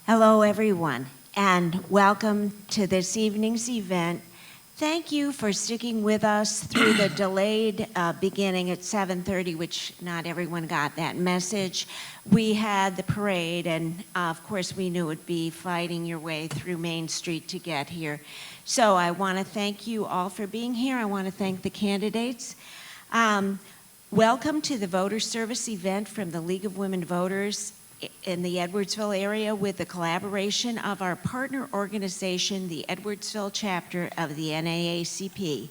Hello, everyone, and welcome to this evening's event. Thank you for sticking with us through the delayed beginning at 7:30, which not everyone got that message. We had the parade, and of course, we knew it would be fighting your way through Main Street to get here. So I want to thank you all for being here. I want to thank the candidates. Welcome to the voter service event from the League of Women Voters in the Edwardsville area with the collaboration of our partner organization, the Edwardsville chapter of the NAACP.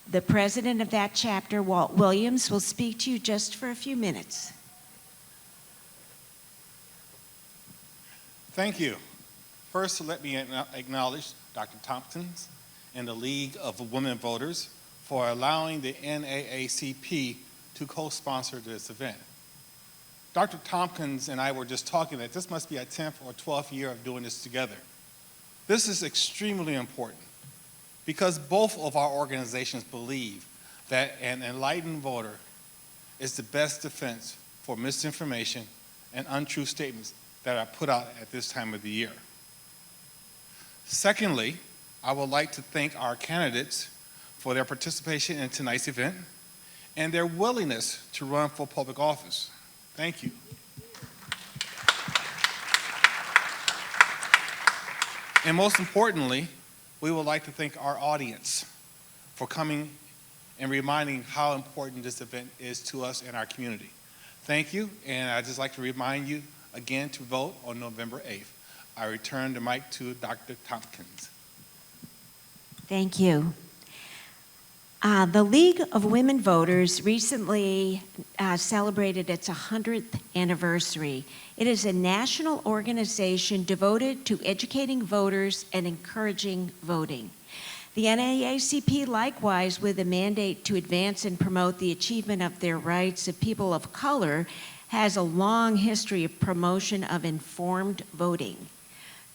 The president of that chapter, Walt Williams, will speak to you just for a few minutes. Thank you. First, let me acknowledge Dr. Tompkins and the League of Women Voters for allowing the NAACP to co-sponsor this event. Dr. Tompkins and I were just talking that this must be our 10th or 12th year of doing this together. This is extremely important because both of our organizations believe that an enlightened voter is the best defense for misinformation and untrue statements that are put out at this time of the year. Secondly, I would like to thank our candidates for their participation in tonight's event and their willingness to run for public office. Thank you. And most importantly, we would like to thank our audience for coming and reminding how important this event is to us and our community. Thank you, and I'd just like to remind you again to vote on November 8th. I return the mic to Dr. Tompkins. Thank you. The League of Women Voters recently celebrated its 100th anniversary. It is a national organization devoted to educating voters and encouraging voting. The NAACP, likewise, with a mandate to advance and promote the achievement of their rights of people of color, has a long history of promotion of informed voting.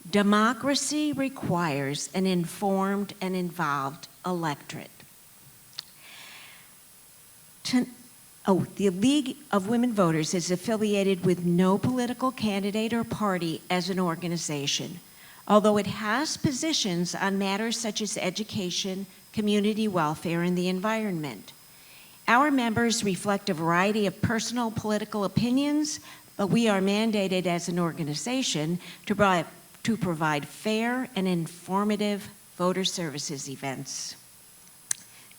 Democracy requires an informed and involved electorate. The League of Women Voters is affiliated with no political candidate or party as an organization, although it has positions on matters such as education, community welfare, and the environment. Our members reflect a variety of personal political opinions, but we are mandated as an organization to provide fair and informative voter services events.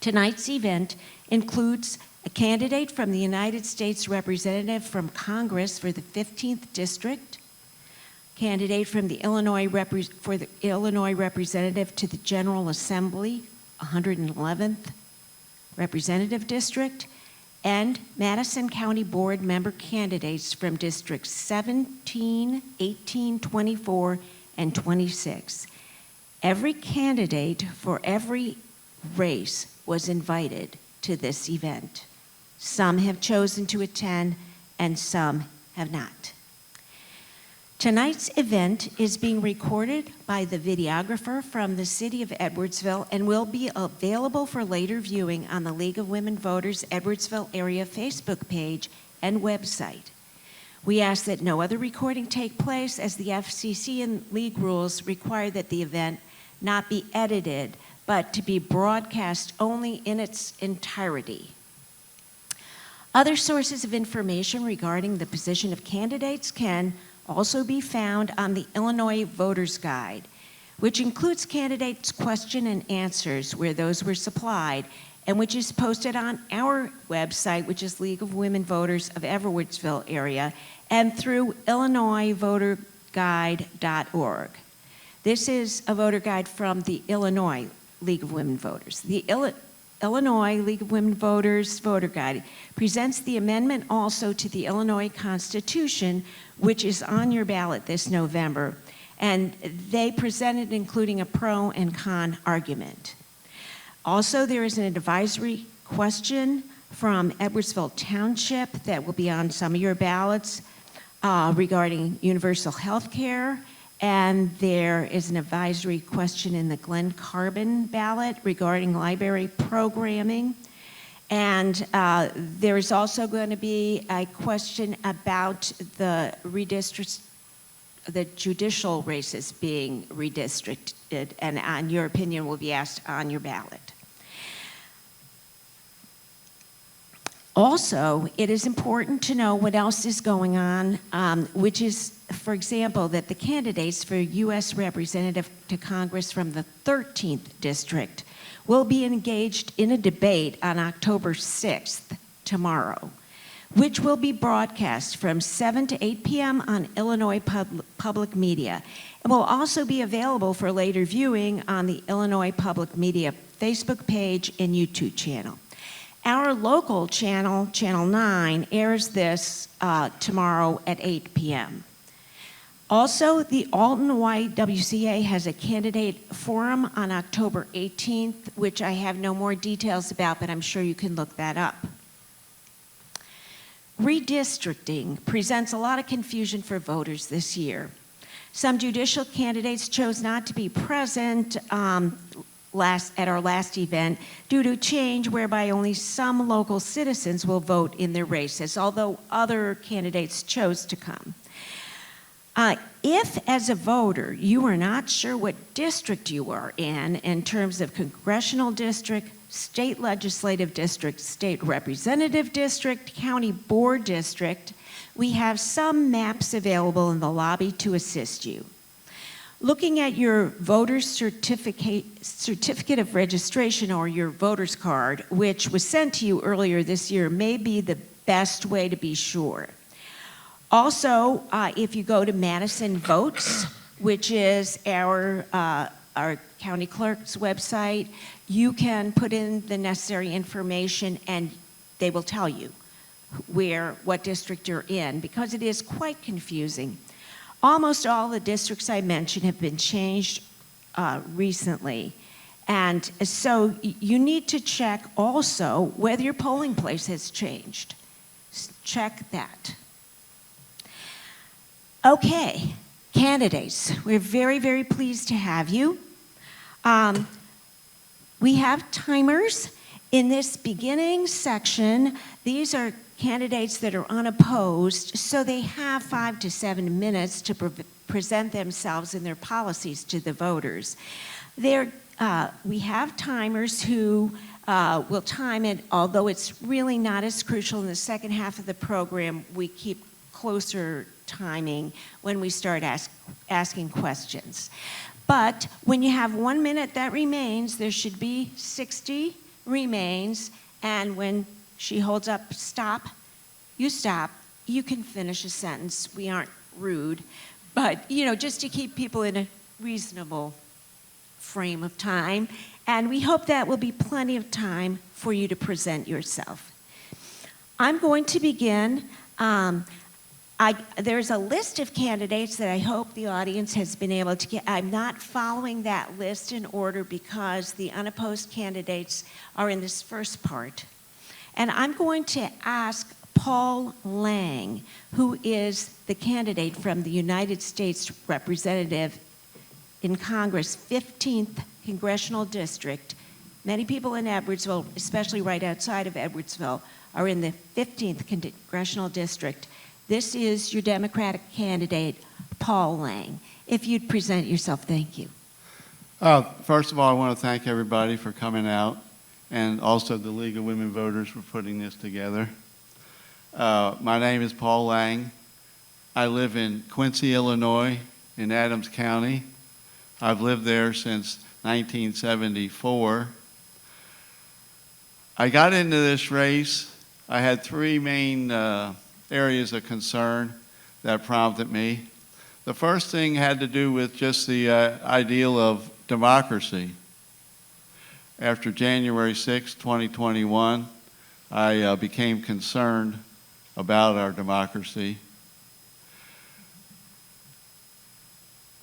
Tonight's event includes a candidate from the United States Representative from Congress for the 15th District, candidate from the Illinois Representative to the General Assembly, 111th Representative District, and Madison County Board member candidates from Districts 17, 18, 24, and 26. Every candidate for every race was invited to this event. Some have chosen to attend and some have not. Tonight's event is being recorded by the videographer from the City of Edwardsville and will be available for later viewing on the League of Women Voters Edwardsville area Facebook page and website. We ask that no other recording take place as the FCC and League rules require that the event not be edited, but to be broadcast only in its entirety. Other sources of information regarding the position of candidates can also be found on the Illinois Voters Guide, which includes candidates' question and answers where those were supplied, and which is posted on our website, which is League of Women Voters of Edwardsville area, and through illinoisvoterguide.org. This is a voter guide from the Illinois League of Women Voters. The Illinois League of Women Voters Voter Guide presents the amendment also to the Illinois Constitution, which is on your ballot this November, and they presented including a pro and con argument. Also, there is an advisory question from Edwardsville Township that will be on some of your ballots regarding universal health care. And there is an advisory question in the Glen Carbon ballot regarding library programming. And there is also going to be a question about the the judicial races being redistricted, and your opinion will be asked on your ballot. Also, it is important to know what else is going on, which is, for example, that the candidates for U.S. Representative to Congress from the 13th District will be engaged in a debate on October 6th, tomorrow, which will be broadcast from 7 to 8 p.m. on Illinois Public Media. It will also be available for later viewing on the Illinois Public Media Facebook page and YouTube channel. Our local channel, Channel 9, airs this tomorrow at 8 p.m. Also, the Alton YWCA has a candidate forum on October 18th, which I have no more details about, but I'm sure you can look that up. Redistricting presents a lot of confusion for voters this year. Some judicial candidates chose not to be present at our last event due to change whereby only some local citizens will vote in their races, although other candidates chose to come. If, as a voter, you are not sure what district you are in terms of congressional district, state legislative district, state representative district, county board district, we have some maps available in the lobby to assist you. Looking at your voter's certificate of registration or your voter's card, which was sent to you earlier this year, may be the best way to be sure. Also, if you go to Madison Votes, which is our county clerk's website, you can put in the necessary information and they will tell you what district you're in, because it is quite confusing. Almost all the districts I mentioned have been changed recently. And so you need to check also whether your polling place has changed. Check that. Okay, candidates, we're very, very pleased to have you. We have timers in this beginning section. These are candidates that are unopposed, so they have 5 to 7 minutes to present themselves and their policies to the voters. We have timers who will time it, although it's really not as crucial in the second half of the program. We keep closer timing when we start asking questions. But when you have 1 minute that remains, there should be 60 remains, and when she holds up stop, you stop. You can finish a sentence. We aren't rude, but just to keep people in a reasonable frame of time. And we hope that will be plenty of time for you to present yourself. I'm going to begin. There's a list of candidates that I hope the audience has been able to get. I'm not following that list in order because the unopposed candidates are in this first part. And I'm going to ask Paul Lange, who is the candidate from the United States Representative in Congress, 15th Congressional District. Many people in Edwardsville, especially right outside of Edwardsville, are in the 15th Congressional District. This is your Democratic candidate, Paul Lange. If you'd present yourself, thank you. First of all, I want to thank everybody for coming out, and also the League of Women Voters for putting this together. My name is Paul Lange. I live in Quincy, Illinois, in Adams County. I've lived there since 1974. I got into this race. I had three main areas of concern that prompted me. The first thing had to do with just the ideal of democracy. After January 6, 2021, I became concerned about our democracy.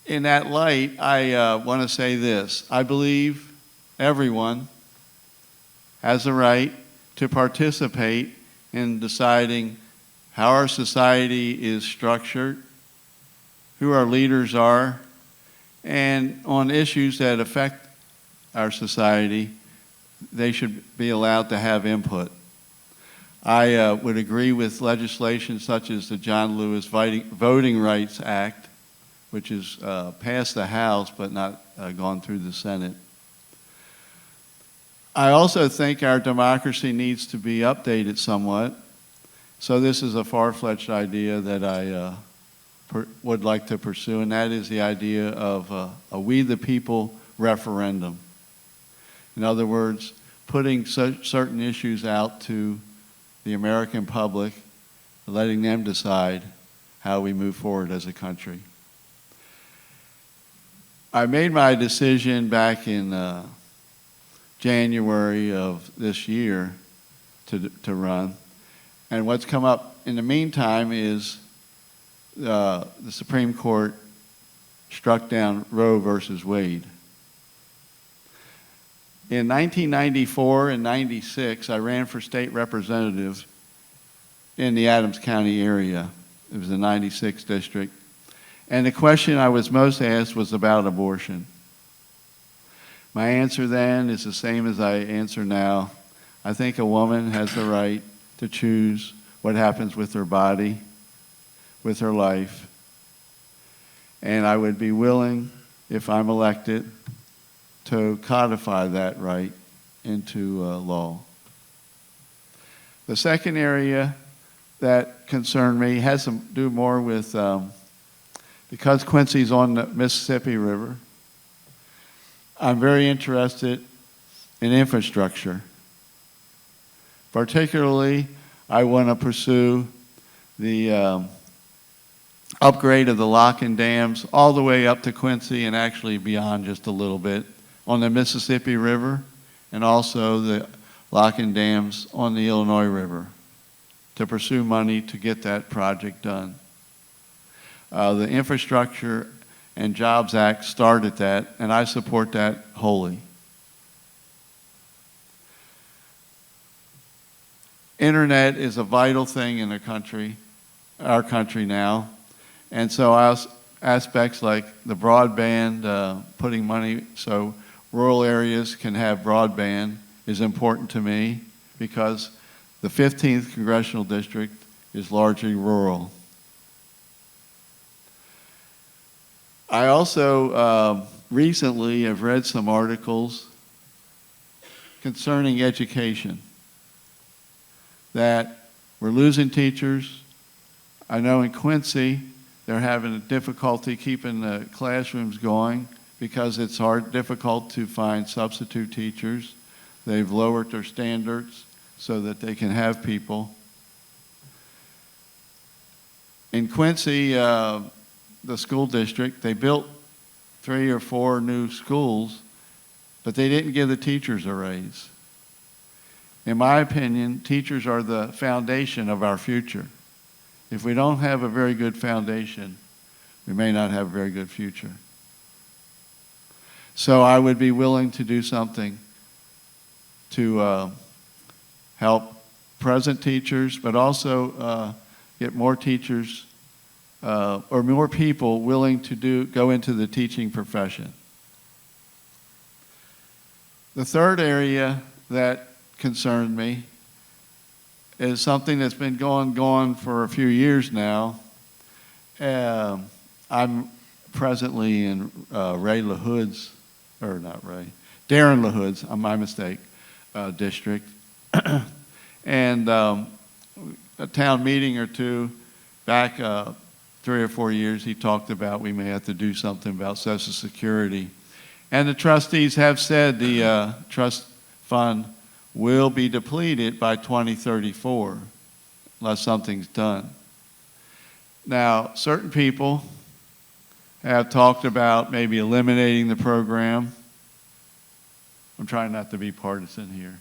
In that light, I want to say this. I believe everyone has a right to participate in deciding how our society is structured, who our leaders are, and on issues that affect our society, they should be allowed to have input. I would agree with legislation such as the John Lewis Voting Rights Act which is passed the House but not gone through the Senate. I also think our democracy needs to be updated somewhat. So this is a far-fetched idea that I would like to pursue, and that is the idea of a We the People referendum. In other words, putting certain issues out to the American public, letting them decide how we move forward as a country. I made my decision back in January of this year to run, and what's come up in the meantime is the Supreme Court struck down Roe versus Wade. In 1994 and 96, I ran for state representative in the Adams County area. It was the 96th district. And the question I was most asked was about abortion. My answer then is the same as I answer now. I think a woman has the right to choose what happens with her body, with her life. And I would be willing, if I'm elected, to codify that right into law. The second area that concerned me has to do more with, because Quincy's on the Mississippi River, I'm very interested in infrastructure. Particularly, I want to pursue the upgrade of the lock and dams all the way up to Quincy and actually beyond just a little bit on the Mississippi River, and also the lock and dams on the Illinois River, to pursue money to get that project done. The Infrastructure and Jobs Act started that, and I support that wholly. Internet is a vital thing in the country, our country now, and so aspects like the broadband, putting money so rural areas can have broadband is important to me, because the 15th Congressional District is largely rural. I also recently have read some articles concerning education, that we're losing teachers. I know in Quincy they're having a difficulty keeping the classrooms going because it's difficult to find substitute teachers. They've lowered their standards so that they can have people. In Quincy, the school district, they built 3 or 4 new schools, but they didn't give the teachers a raise. In my opinion, teachers are the foundation of our future. If we don't have a very good foundation, we may not have a very good future. So I would be willing to do something to help present teachers, but also get more teachers or more people willing to go into the teaching profession. The third area that concerned me is something that's been going on for a few years now. I'm presently in Darren LaHood's, my mistake, district. And a town meeting or two back 3 or 4 years, he talked about we may have to do something about Social Security. And the trustees have said the trust fund will be depleted by 2034 unless something's done. Now, certain people have talked about maybe eliminating the program. I'm trying not to be partisan here.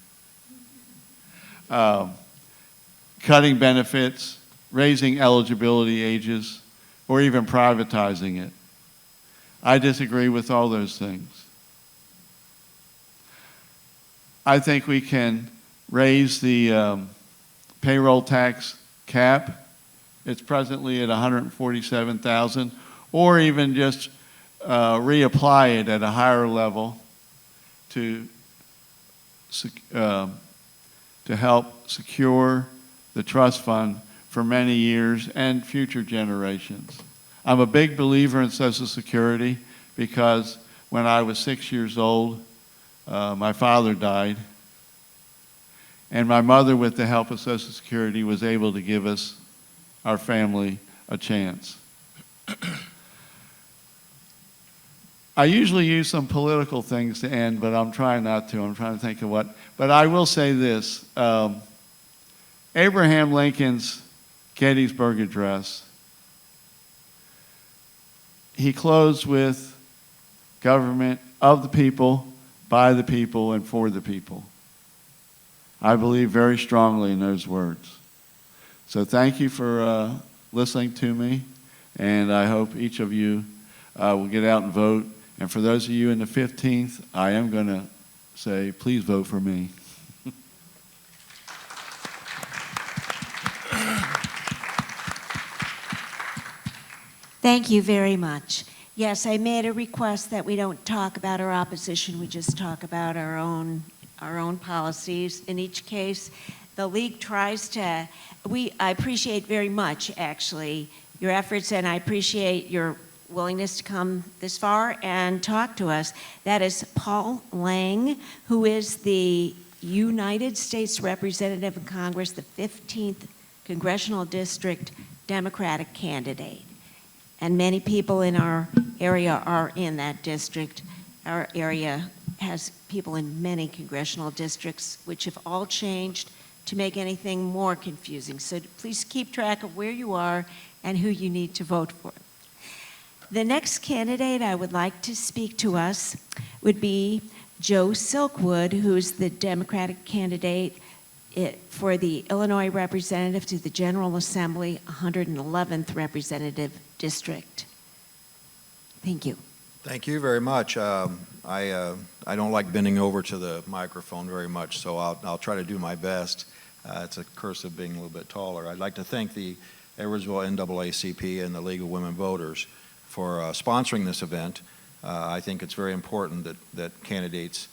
Cutting benefits, raising eligibility ages, or even privatizing it. I disagree with all those things. I think we can raise the payroll tax cap. It's presently at $147,000, or even just reapply it at a higher level to help secure the trust fund for many years and future generations. I'm a big believer in Social Security because when I was 6 years old, my father died. And my mother, with the help of Social Security, was able to give us, our family, a chance. I usually use some political things to end, but I'm trying not to. I'm trying to think of what. But I will say this. Abraham Lincoln's Gettysburg Address, he closed with government of the people, by the people, and for the people. I believe very strongly in those words. So thank you for listening to me, and I hope each of you will get out and vote. And for those of you in the 15th, I am going to say, please vote for me. Thank you very much. Yes, I made a request that we don't talk about our opposition, we just talk about our own policies. In each case, the League tries to, I appreciate very much, actually, your efforts, and I appreciate your willingness to come this far and talk to us. That is Paul Lange, who is the United States Representative in Congress, the 15th Congressional District Democratic candidate. And many people in our area are in that district. Our area has people in many congressional districts, which have all changed to make anything more confusing. So please keep track of where you are and who you need to vote for. The next candidate I would like to speak to us would be Joe Silkwood, who's the Democratic candidate for the Illinois representative to the General Assembly, 111th Representative District. Thank you. Thank you very much. I don't like bending over to the microphone very much, so I'll try to do my best. It's a curse of being a little bit taller. I'd like to thank the Edwardsville NAACP and the League of Women Voters for sponsoring this event. I think it's very important that candidates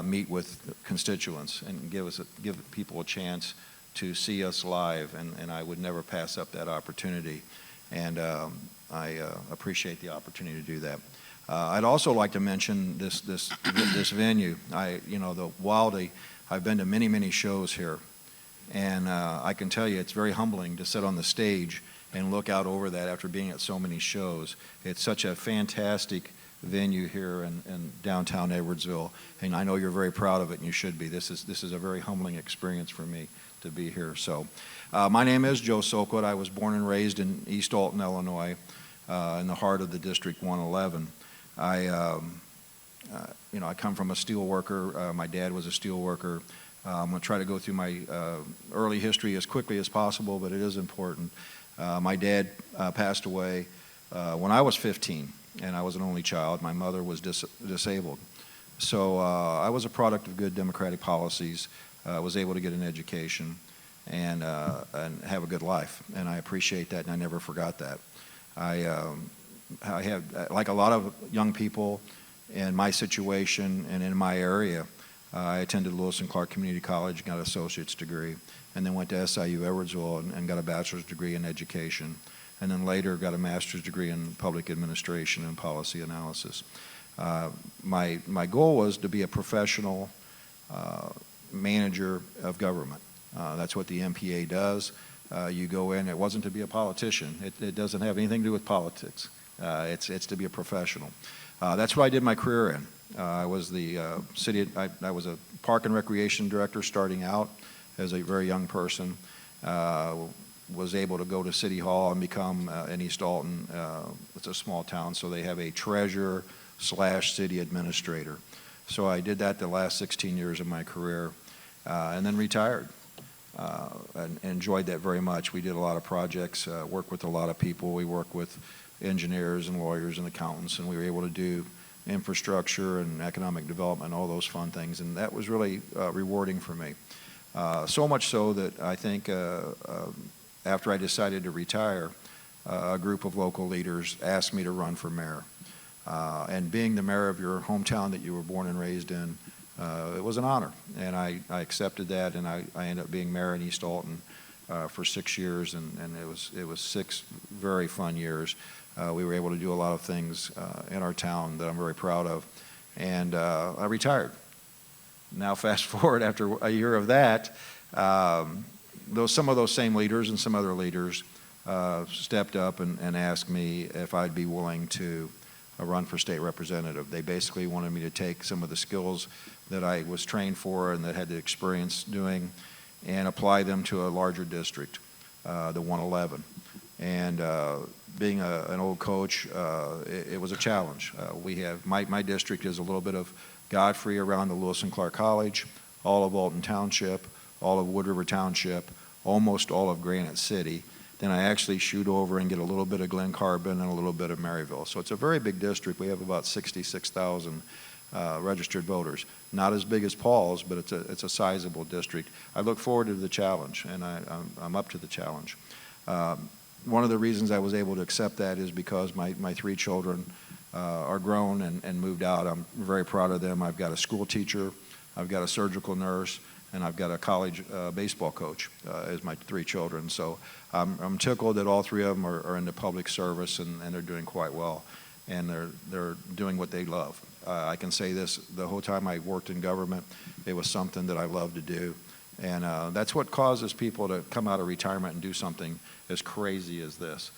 meet with constituents and give people a chance to see us live, and I would never pass up that opportunity. And I appreciate the opportunity to do that. I'd also like to mention this venue. The Wildy, I've been to many shows here, and I can tell you it's very humbling to sit on the stage and look out over that after being at so many shows. It's such a fantastic venue here in downtown Edwardsville, and I know you're very proud of it, and you should be. This is a very humbling experience for me to be here. So, my name is Joe Silkwood. I was born and raised in East Alton, Illinois, in the heart of the District 111. I come from a steel worker. My dad was a steel worker. I'm going to try to go through my early history as quickly as possible, but it is important. My dad passed away when I was 15, and I was an only child. My mother was disabled. So I was a product of good democratic policies. I was able to get an education and have a good life, and I appreciate that, and I never forgot that. I have, like a lot of young people in my situation and in my area, I attended Lewis and Clark Community College, got an associate's degree, and then went to SIU Edwardsville and got a bachelor's degree in education, and then later got a master's degree in public administration and policy analysis. My goal was to be a professional manager of government. That's what the MPA does. You go in, it wasn't to be a politician. It doesn't have anything to do with politics. It's to be a professional. That's what I did my career in. I was I was a park and recreation director starting out as a very young person. Was able to go to City Hall and become in East Alton. It's a small town, so they have a treasurer/city administrator. So I did that the last 16 years of my career, and then retired. And enjoyed that very much. We did a lot of projects, worked with a lot of people. We worked with engineers and lawyers and accountants, and we were able to do infrastructure and economic development, all those fun things, and that was really rewarding for me. So much so that I think after I decided to retire, a group of local leaders asked me to run for mayor. And being the mayor of your hometown that you were born and raised in, it was an honor, and I accepted that, and I ended up being mayor in East Alton for 6 years, and it was 6 very fun years. We were able to do a lot of things in our town that I'm very proud of. And I retired. Now fast forward after a year of that, some of those same leaders and some other leaders stepped up and asked me if I'd be willing to run for state representative. They basically wanted me to take some of the skills that I was trained for and that had the experience doing and apply them to a larger district, the 111. And being an old coach, it was a challenge. My district is a little bit of Godfrey around the Lewis and Clark College, all of Alton Township, all of Wood River Township, almost all of Granite City. Then I actually shoot over and get a little bit of Glen Carbon and a little bit of Maryville. So it's a very big district. We have about 66,000 registered voters. Not as big as Paul's, but it's a sizable district. I look forward to the challenge, and I'm up to the challenge. One of the reasons I was able to accept that is because my 3 children are grown and moved out. I'm very proud of them. I've got a school teacher, I've got a surgical nurse, and I've got a college baseball coach as my 3 children. So I'm tickled that all 3 of them are in the public service, and they're doing quite well, and they're doing what they love. I can say this, the whole time I worked in government, it was something that I loved to do. And that's what causes people to come out of retirement and do something as crazy as this.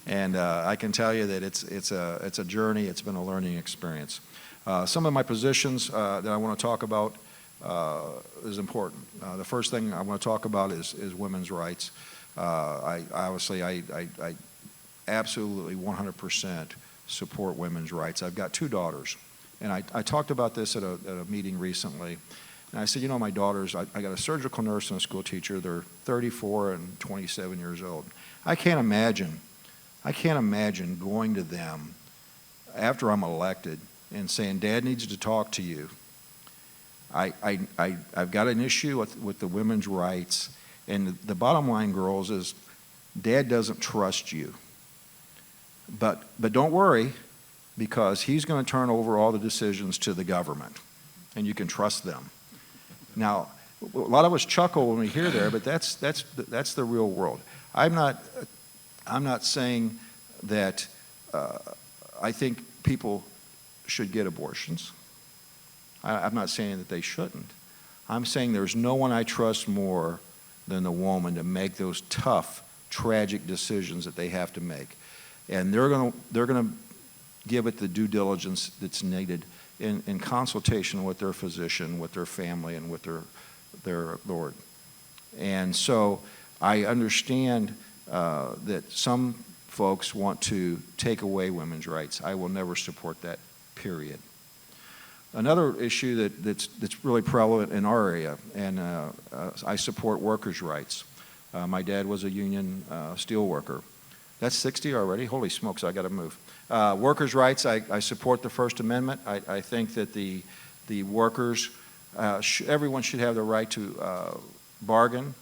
And I can tell you that it's a journey. It's been a learning experience. Some of my positions that I want to talk about is important. The first thing I want to talk about is women's rights. I absolutely 100% support women's rights. I've got 2 daughters, and I talked about this at a meeting recently. And I said, you know, my daughters, I got a surgical nurse and a school teacher. They're 34 and 27 years old. I can't imagine going to them after I'm elected and saying, Dad needs to talk to you. I've got an issue with the women's rights, and the bottom line, girls, is Dad doesn't trust you. But don't worry, because he's going to turn over all the decisions to the government, and you can trust them. Now, a lot of us chuckle when we hear there, but that's the real world. I'm not saying that I think people should get abortions. I'm not saying that they shouldn't. I'm saying there's no one I trust more than the woman to make those tough, tragic decisions that they have to make. And they're gonna give it the due diligence that's needed in consultation with their physician, with their family, and with their Lord. And so I understand that some folks want to take away women's rights. I will never support that, period. Another issue that's really prevalent in our area, and I support workers' rights. My dad was a union steel worker. That's 60 already? Holy smokes, I got to move. Workers' rights, I support the First Amendment. I think that the workers, everyone should have the right to bargain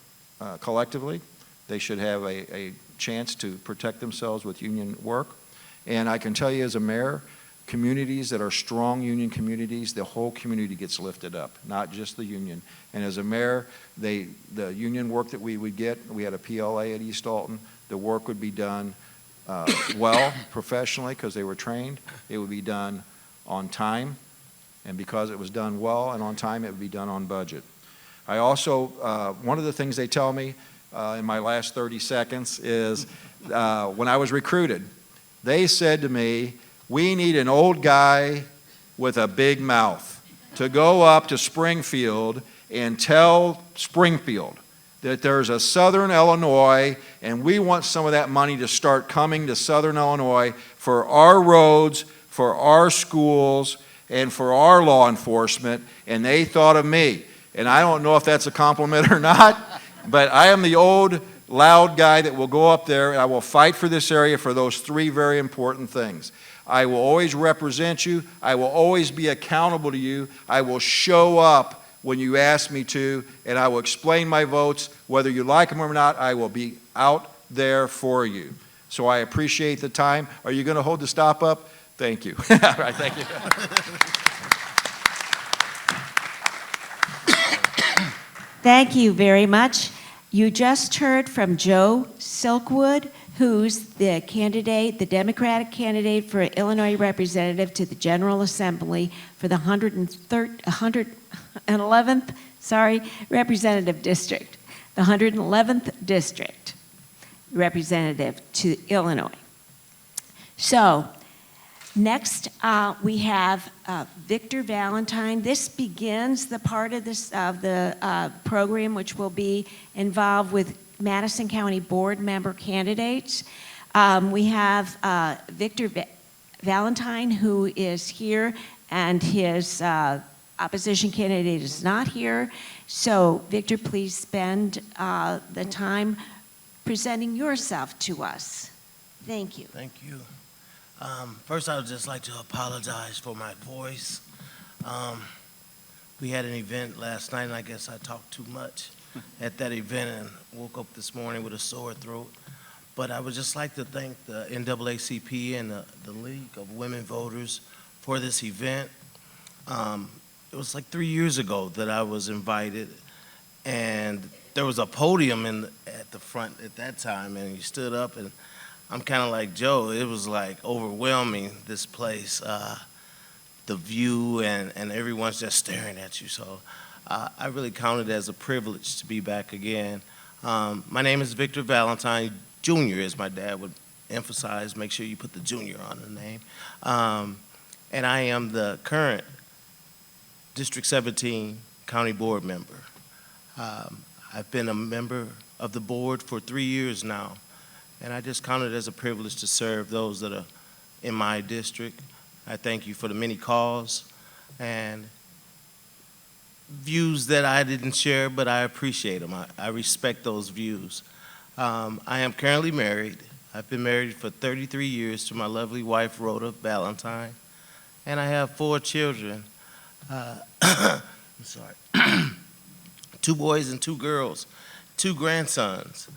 collectively. They should have a chance to protect themselves with union work. And I can tell you as a mayor, communities that are strong union communities, the whole community gets lifted up, not just the union. And as a mayor, the union work that we would get, we had a PLA at East Alton, the work would be done well, professionally, because they were trained. It would be done on time, and because it was done well and on time, it would be done on budget. I also, one of the things they tell me in my last 30 seconds is when I was recruited, they said to me, we need an old guy with a big mouth to go up to Springfield and tell Springfield that there's a Southern Illinois, and we want some of that money to start coming to Southern Illinois for our roads, for our schools, and for our law enforcement, and they thought of me. And I don't know if that's a compliment or not, but I am the old, loud guy that will go up there, and I will fight for this area for those 3 very important things. I will always represent you. I will always be accountable to you. I will show up when you ask me to, and I will explain my votes. Whether you like them or not, I will be out there for you. So I appreciate the time. Are you going to hold the stop up? Thank you. All right, thank you. Thank you very much. You just heard from Joe Silkwood, who's the candidate, the Democratic candidate for Illinois representative to the General Assembly for the 111th, Representative District, the 111th District representative to Illinois. So, next, we have Victor Valentine. This begins the part of the program which will be involved with Madison County Board member candidates. We have Victor Valentine, who is here, and his opposition candidate is not here. So, Victor, please spend the time presenting yourself to us. Thank you. Thank you. First, I would just like to apologize for my voice. We had an event last night, and I guess I talked too much at that event and woke up this morning with a sore throat. But I would just like to thank the NAACP and the League of Women Voters for this event. It was like 3 years ago that I was invited, and there was a podium at the front at that time, and you stood up, and I'm kind of like Joe. It was like overwhelming, this place, the view, and everyone's just staring at you. So I really count it as a privilege to be back again. My name is Victor Valentine, Jr., as my dad would emphasize. Make sure you put the junior on the name. And I am the current District 17 County Board member. I've been a member of the board for 3 years now. And I just count it as a privilege to serve those that are in my district. I thank you for the many calls and views that I didn't share, but I appreciate them. I respect those views. I am currently married. I've been married for 33 years to my lovely wife, Rhoda Valentine, and I have 4 children. I'm sorry. 2 boys and 2 girls, 2 grandsons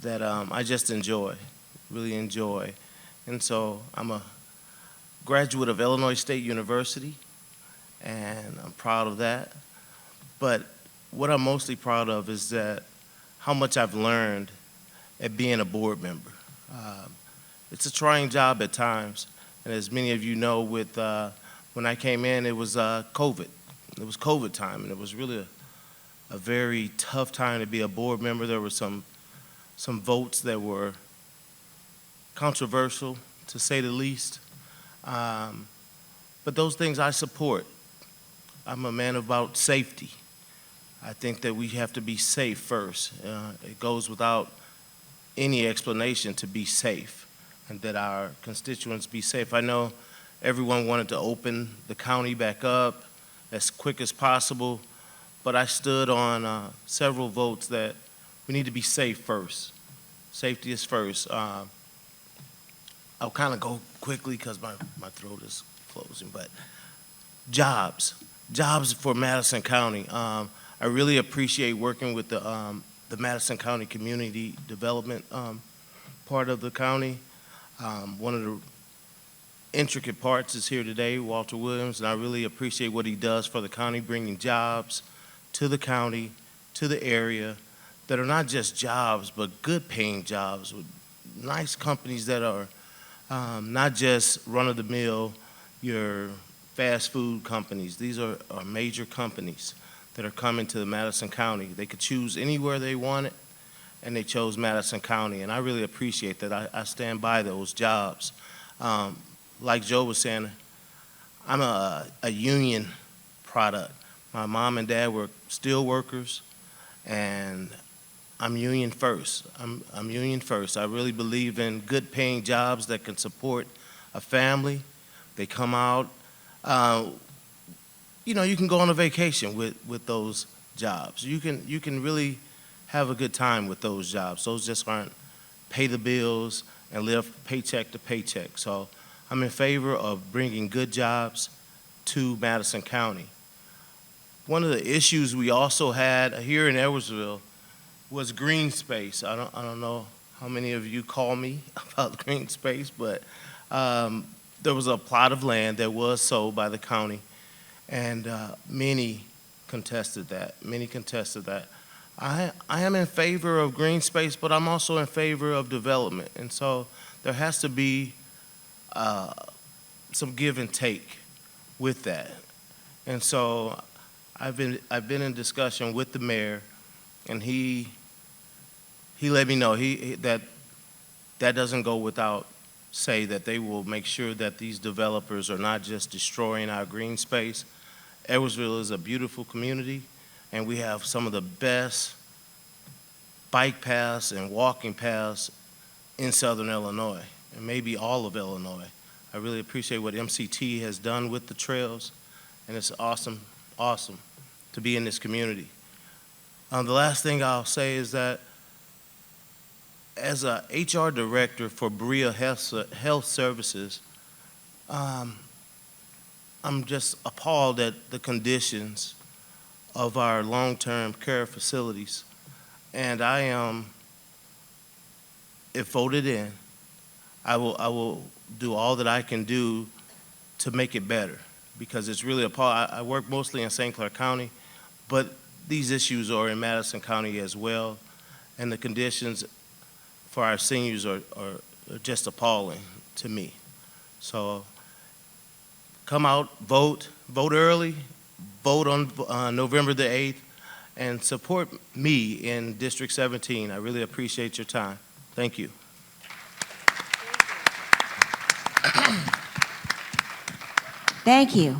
that I just enjoy, really enjoy. And so I'm a graduate of Illinois State University, and I'm proud of that. But what I'm mostly proud of is that how much I've learned at being a board member. It's a trying job at times, and as many of you know, with when I came in, it was COVID. It was COVID time, and it was really a very tough time to be a board member. There were some votes that were controversial, to say the least. But those things I support. I'm a man about safety. I think that we have to be safe first. It goes without any explanation to be safe, and that our constituents be safe. I know everyone wanted to open the county back up as quick as possible, but I stood on several votes that we need to be safe first. Safety is first. I'll kind of go quickly because my throat is closing, but jobs for Madison County. I really appreciate working with the Madison County Community Development part of the county. One of the intricate parts is here today, Walter Williams, and I really appreciate what he does for the county, bringing jobs to the county, to the area, that are not just jobs, but good paying jobs with nice companies that are not just run-of-the-mill, your fast food companies. These are major companies that are coming to Madison County. They could choose anywhere they wanted, and they chose Madison County, and I really appreciate that. I stand by those jobs. Like Joe was saying, I'm a union product. My mom and dad were steel workers, and I'm union first. I'm union first. I really believe in good paying jobs that can support a family. They come out, you know, you can go on a vacation with those jobs. You can really have a good time with those jobs. Those just aren't pay the bills and live paycheck to paycheck. So I'm in favor of bringing good jobs to Madison County. One of the issues we also had here in Edwardsville was green space. I don't know how many of you call me about green space, but there was a plot of land that was sold by the county, and many contested that. Many contested that. I am in favor of green space, but I'm also in favor of development. And so there has to be some give and take with that. And so I've been in discussion with the mayor, and he let me know that doesn't go without say, that they will make sure that these developers are not just destroying our green space. Edwardsville is a beautiful community, and we have some of the best bike paths and walking paths in Southern Illinois, and maybe all of Illinois. I really appreciate what MCT has done with the trails, and it's awesome, awesome to be in this community. The last thing I'll say is that as a HR director for Berea Health Services, I'm just appalled at the conditions of our long-term care facilities. And I am, if voted in, I will do all that I can do to make it better, because it's really appalling. I work mostly in St. Clair County, but these issues are in Madison County as well, and the conditions for our seniors are just appalling to me. So come out, vote early, vote on November the 8th, and support me in District 17. I really appreciate your time. Thank you. Thank you.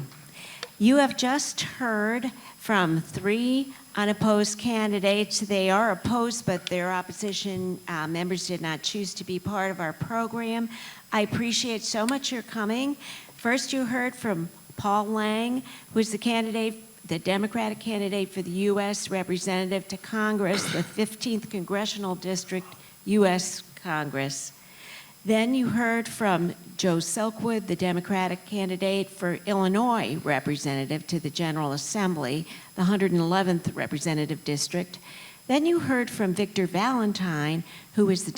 You have just heard from 3 unopposed candidates. They are opposed, but their opposition members did not choose to be part of our program. I appreciate so much your coming. First, you heard from Paul Lange, who is the Democratic candidate for the U.S. Representative to Congress, the 15th Congressional District, U.S. Congress. Then you heard from Joe Silkwood, the Democratic candidate for Illinois Representative to the General Assembly, the 111th Representative District. Then you heard from Victor Valentine, who is the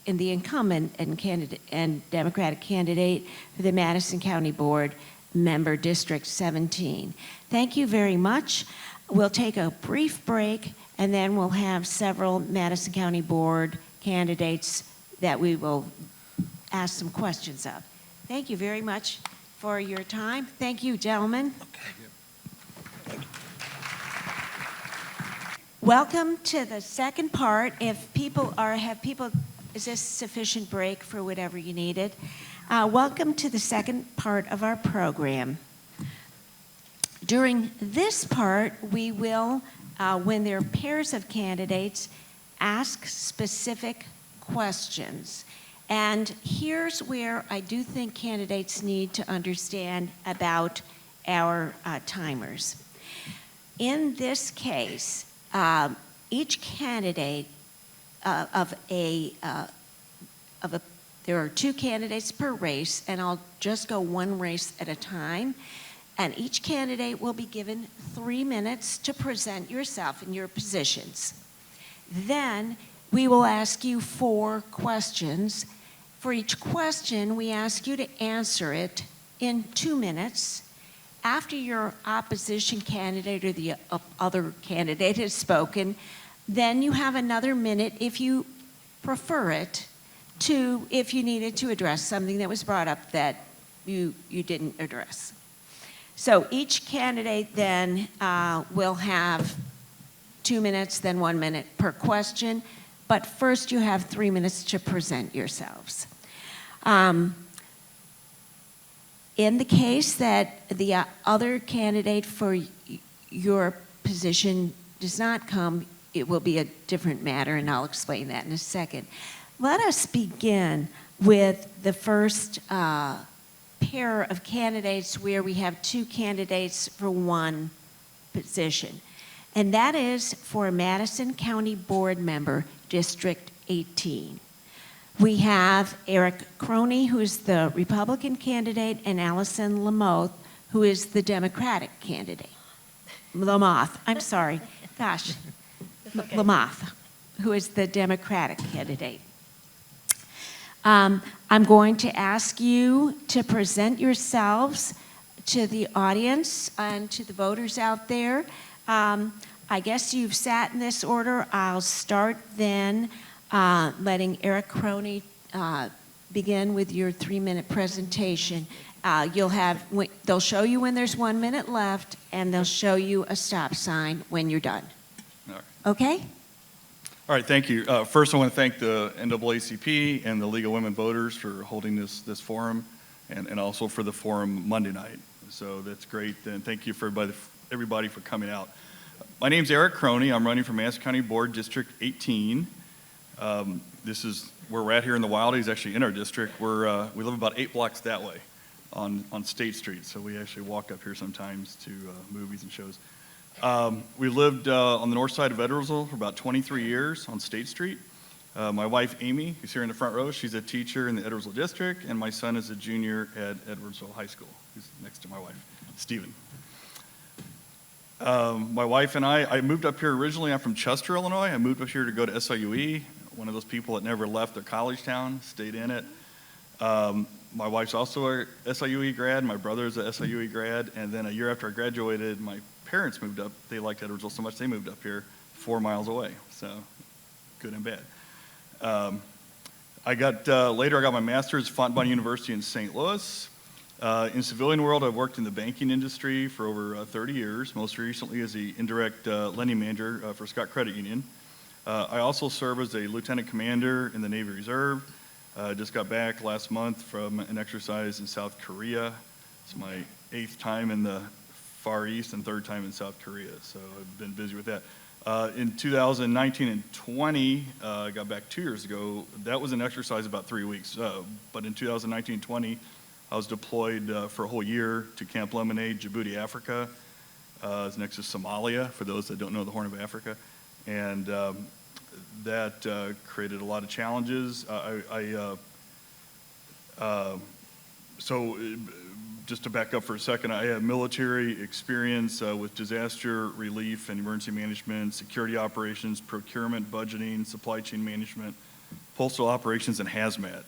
incumbent and Democratic candidate for the Madison County Board, member District 17. Thank you very much. We'll take a brief break, and then we'll have several Madison County Board candidates that we will ask some questions of. Thank you very much for your time. Thank you, gentlemen. Welcome to the second part. If people is this sufficient break for whatever you needed? Welcome to the second part of our program. During this part, we will, when there are pairs of candidates, ask specific questions. And here's where I do think candidates need to understand about our timers. In this case, each candidate there are 2 candidates per race, and I'll just go one race at a time. And each candidate will be given 3 minutes to present yourself and your positions. Then we will ask you 4 questions. For each question, we ask you to answer it in 2 minutes. After your opposition candidate or the other candidate has spoken, then you have another minute, if you prefer it, if you needed to address something that was brought up that you didn't address. So each candidate then will have 2 minutes, then 1 minute per question. But first you have 3 minutes to present yourselves. In the case that the other candidate for your position does not come, it will be a different matter, and I'll explain that in a second. Let us begin with the first pair of candidates where we have 2 candidates for 1 position. And that is for Madison County Board member, District 18. We have Eric Crony, who is the Republican candidate, and Alison Lamothe, who is the Democratic candidate. Lamothe, I'm sorry. Gosh. Okay. Lamothe, who is the Democratic candidate. I'm going to ask you to present yourselves to the audience and to the voters out there. I guess you've sat in this order. I'll start then letting Eric Crony begin with your 3-minute presentation. They'll show you when there's 1 minute left, and they'll show you a stop sign when you're done. All right. Okay? All right, thank you. First, I want to thank the NAACP and the League of Women Voters for holding this forum, and also for the forum Monday night. So that's great, and thank you for everybody for coming out. My name's Eric Crony. I'm running for Madison County Board District 18. This is where we're at here in the Wildies, actually in our district. We live about 8 blocks that way on State Street, so we actually walk up here sometimes to movies and shows. We lived on the north side of Edwardsville for about 23 years on State Street. My wife, Amy, who's here in the front row, she's a teacher in the Edwardsville district, and my son is a junior at Edwardsville High School. He's next to my wife, Stephen. My wife and I moved up here originally. I'm from Chester, Illinois. I moved up here to go to SIUE, one of those people that never left their college town, stayed in it. My wife's also a SIUE grad. My brother's a SIUE grad. And then a year after I graduated, my parents moved up. They liked Edwardsville so much they moved up here 4 miles away. So good and bad. Later I got my master's at Fontbonne University in St. Louis. In civilian world, I've worked in the banking industry for over 30 years, most recently as the indirect lending manager for Scott Credit Union. I also serve as a lieutenant commander in the Navy Reserve. Just got back last month from an exercise in South Korea. It's my 8th time in the Far East and 3rd time in South Korea, so I've been busy with that. In 2019 and 20, I got back 2 years ago. That was an exercise about 3 weeks, but in 2019 and 20, I was deployed for a whole year to Camp Lemonade, Djibouti, Africa. It's next to Somalia, for those that don't know the Horn of Africa. And that created a lot of challenges. So just to back up for a second, I have military experience with disaster relief and emergency management, security operations, procurement, budgeting, supply chain management, postal operations, and hazmat.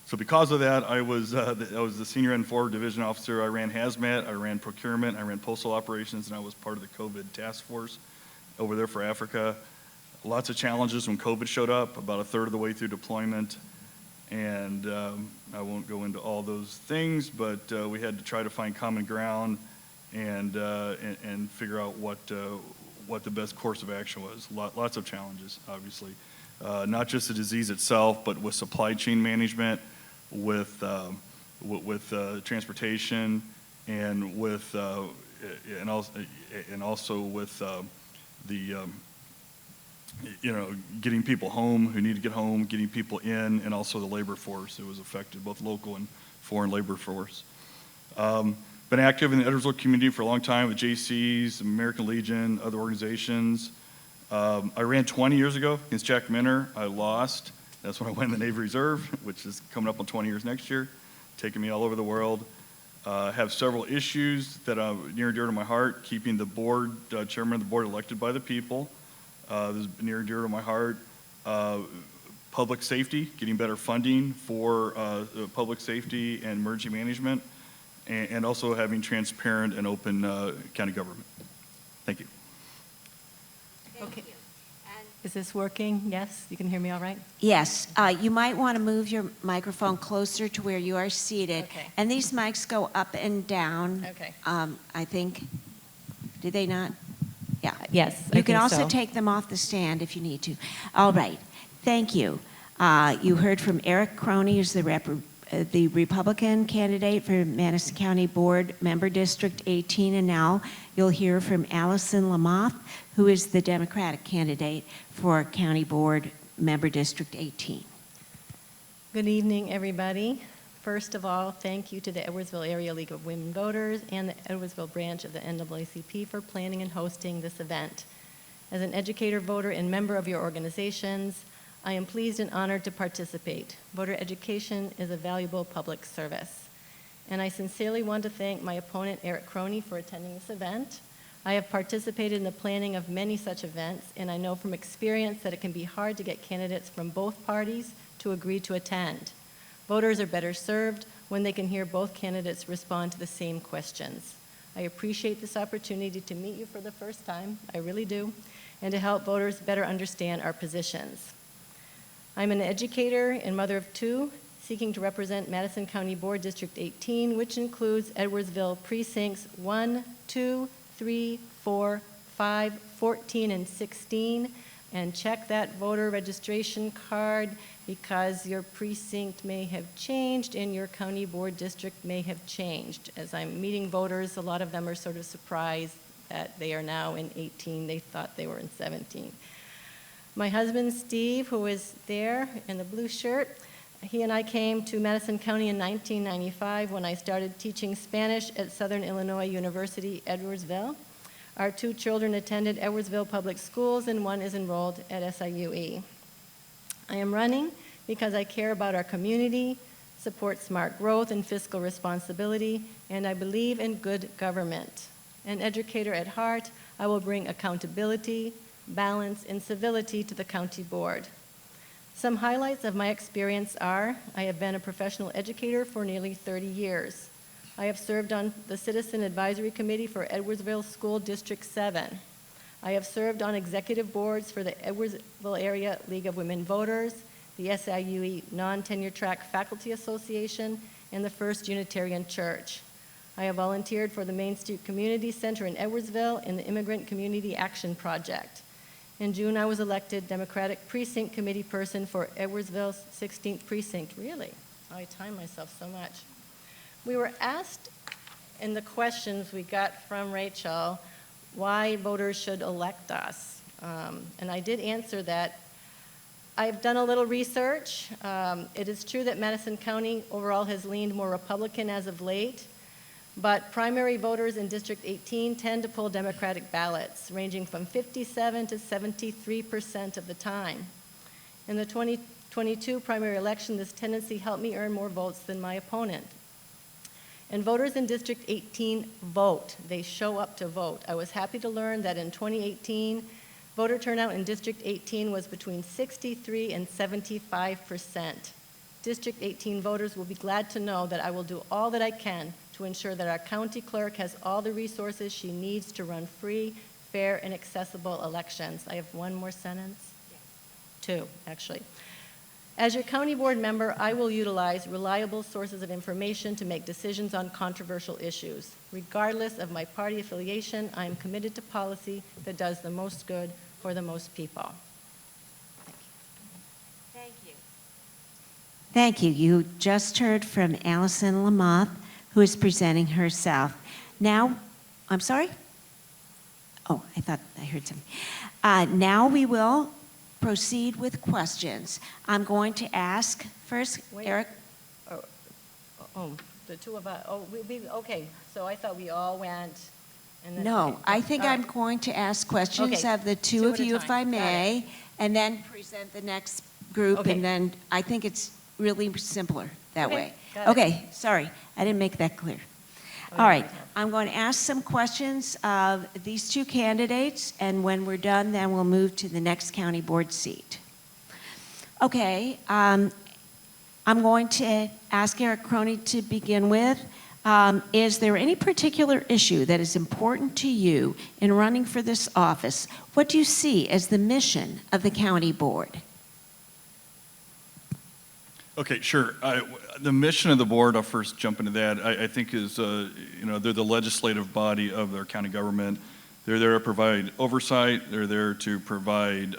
So because of that, I was the senior N4 division officer. I ran hazmat, I ran procurement, I ran postal operations, and I was part of the COVID task force over there for Africa. Lots of challenges when COVID showed up, about a third of the way through deployment. And I won't go into all those things, but we had to try to find common ground and figure out what the best course of action was. Lots of challenges, obviously. Not just the disease itself, but with supply chain management, with transportation, and with also with getting people home who need to get home, getting people in, and also the labor force. It was affected, both local and foreign labor force. Been active in the Edwardsville community for a long time with JCs, American Legion, other organizations. I ran 20 years ago against Jack Minter. I lost. That's when I went in the Navy Reserve, which is coming up on 20 years next year, taking me all over the world. Have several issues that are near and dear to my heart, keeping the board, chairman of the board elected by the people. This is near and dear to my heart. Public safety, getting better funding for public safety and emergency management, and also having transparent and open county government. Thank you. Okay. Is this working? Yes? You can hear me all right? Yes, you might want to move your microphone closer to where you are seated. Okay. And these mics go up and down. Okay. I think, do they not? Yeah. Yes, I You can think also so. take them off the stand if you need to. All right, thank you. You heard from Eric Crony, who's the Republican candidate for Madison County Board Member District 18, and now you'll hear from Alison Lamothe, who is the Democratic candidate for County Board Member District 18. Good evening, everybody. First of all, thank you to the Edwardsville Area League of Women Voters and the Edwardsville branch of the NAACP for planning and hosting this event. As an educator, voter, and member of your organizations, I am pleased and honored to participate. Voter education is a valuable public service. And I sincerely want to thank my opponent, Eric Crony, for attending this event. I have participated in the planning of many such events, and I know from experience that it can be hard to get candidates from both parties to agree to attend. Voters are better served when they can hear both candidates respond to the same questions. I appreciate this opportunity to meet you for the first time, I really do, and to help voters better understand our positions. I'm an educator and mother of two, seeking to represent Madison County Board District 18, which includes Edwardsville precincts 1, 2, 3, 4, 5, 14, and 16. And check that voter registration card because your precinct may have changed and your county board district may have changed. As I'm meeting voters, a lot of them are sort of surprised that they are now in 18. They thought they were in 17. My husband, Steve, who is there in the blue shirt, he and I came to Madison County in 1995 when I started teaching Spanish at Southern Illinois University, Edwardsville. Our two children attended Edwardsville Public Schools and one is enrolled at SIUE. I am running because I care about our community, support smart growth and fiscal responsibility, and I believe in good government. An educator at heart, I will bring accountability, balance, and civility to the county board. Some highlights of my experience are, I have been a professional educator for nearly 30 years. I have served on the Citizen Advisory Committee for Edwardsville School District 7. I have served on executive boards for the Edwardsville Area League of Women Voters, the SIUE Non-Tenure Track Faculty Association, and the First Unitarian Church. I have volunteered for the Main Street Community Center in Edwardsville and the Immigrant Community Action Project. In June, I was elected Democratic Precinct Committee person for Edwardsville's 16th Precinct. Really? I time myself so much. We were asked in the questions we got from Rachel why voters should elect us. And I did answer that. I've done a little research. It is true that Madison County overall has leaned more Republican as of late, but primary voters in District 18 tend to pull Democratic ballots, ranging from 57 to 73% of the time. In the 2022 primary election, this tendency helped me earn more votes than my opponent. And voters in District 18 vote. They show up to vote. I was happy to learn that in 2018, voter turnout in District 18 was between 63 and 75%. District 18 voters will be glad to know that I will do all that I can to ensure that our county clerk has all the resources she needs to run free, fair, and accessible elections. I have one more sentence. Two, actually. As your county board member, I will utilize reliable sources of information to make decisions on controversial issues. Regardless of my party affiliation, I am committed to policy that does the most good for the most people. Thank you. Thank you. You just heard from Alison Lamothe, who is presenting herself. Now, I'm sorry? Oh, I thought I heard something. Now we will proceed with questions. I'm going to ask first, Wait. Eric. Oh, the two of us, okay, so I thought we all went and then. No, okay. I think All I'm right. going to ask questions Okay, of the two two of at a you, if time. I Got may, and then present the next group, Okay. and then I think it's really simpler that Okay, way. got it. Okay, sorry, I didn't make that clear. Oh, All right, yeah. I'm going to ask some questions of these two candidates, and when we're done, then we'll move to the next county board seat. Okay, I'm going to ask Eric Crony to begin with. Is there any particular issue that is important to you in running for this office? What do you see as the mission of the county board? Okay, sure. The mission of the board, I'll first jump into that, I think is, they're the legislative body of their county government. They're there to provide oversight. They're there to provide,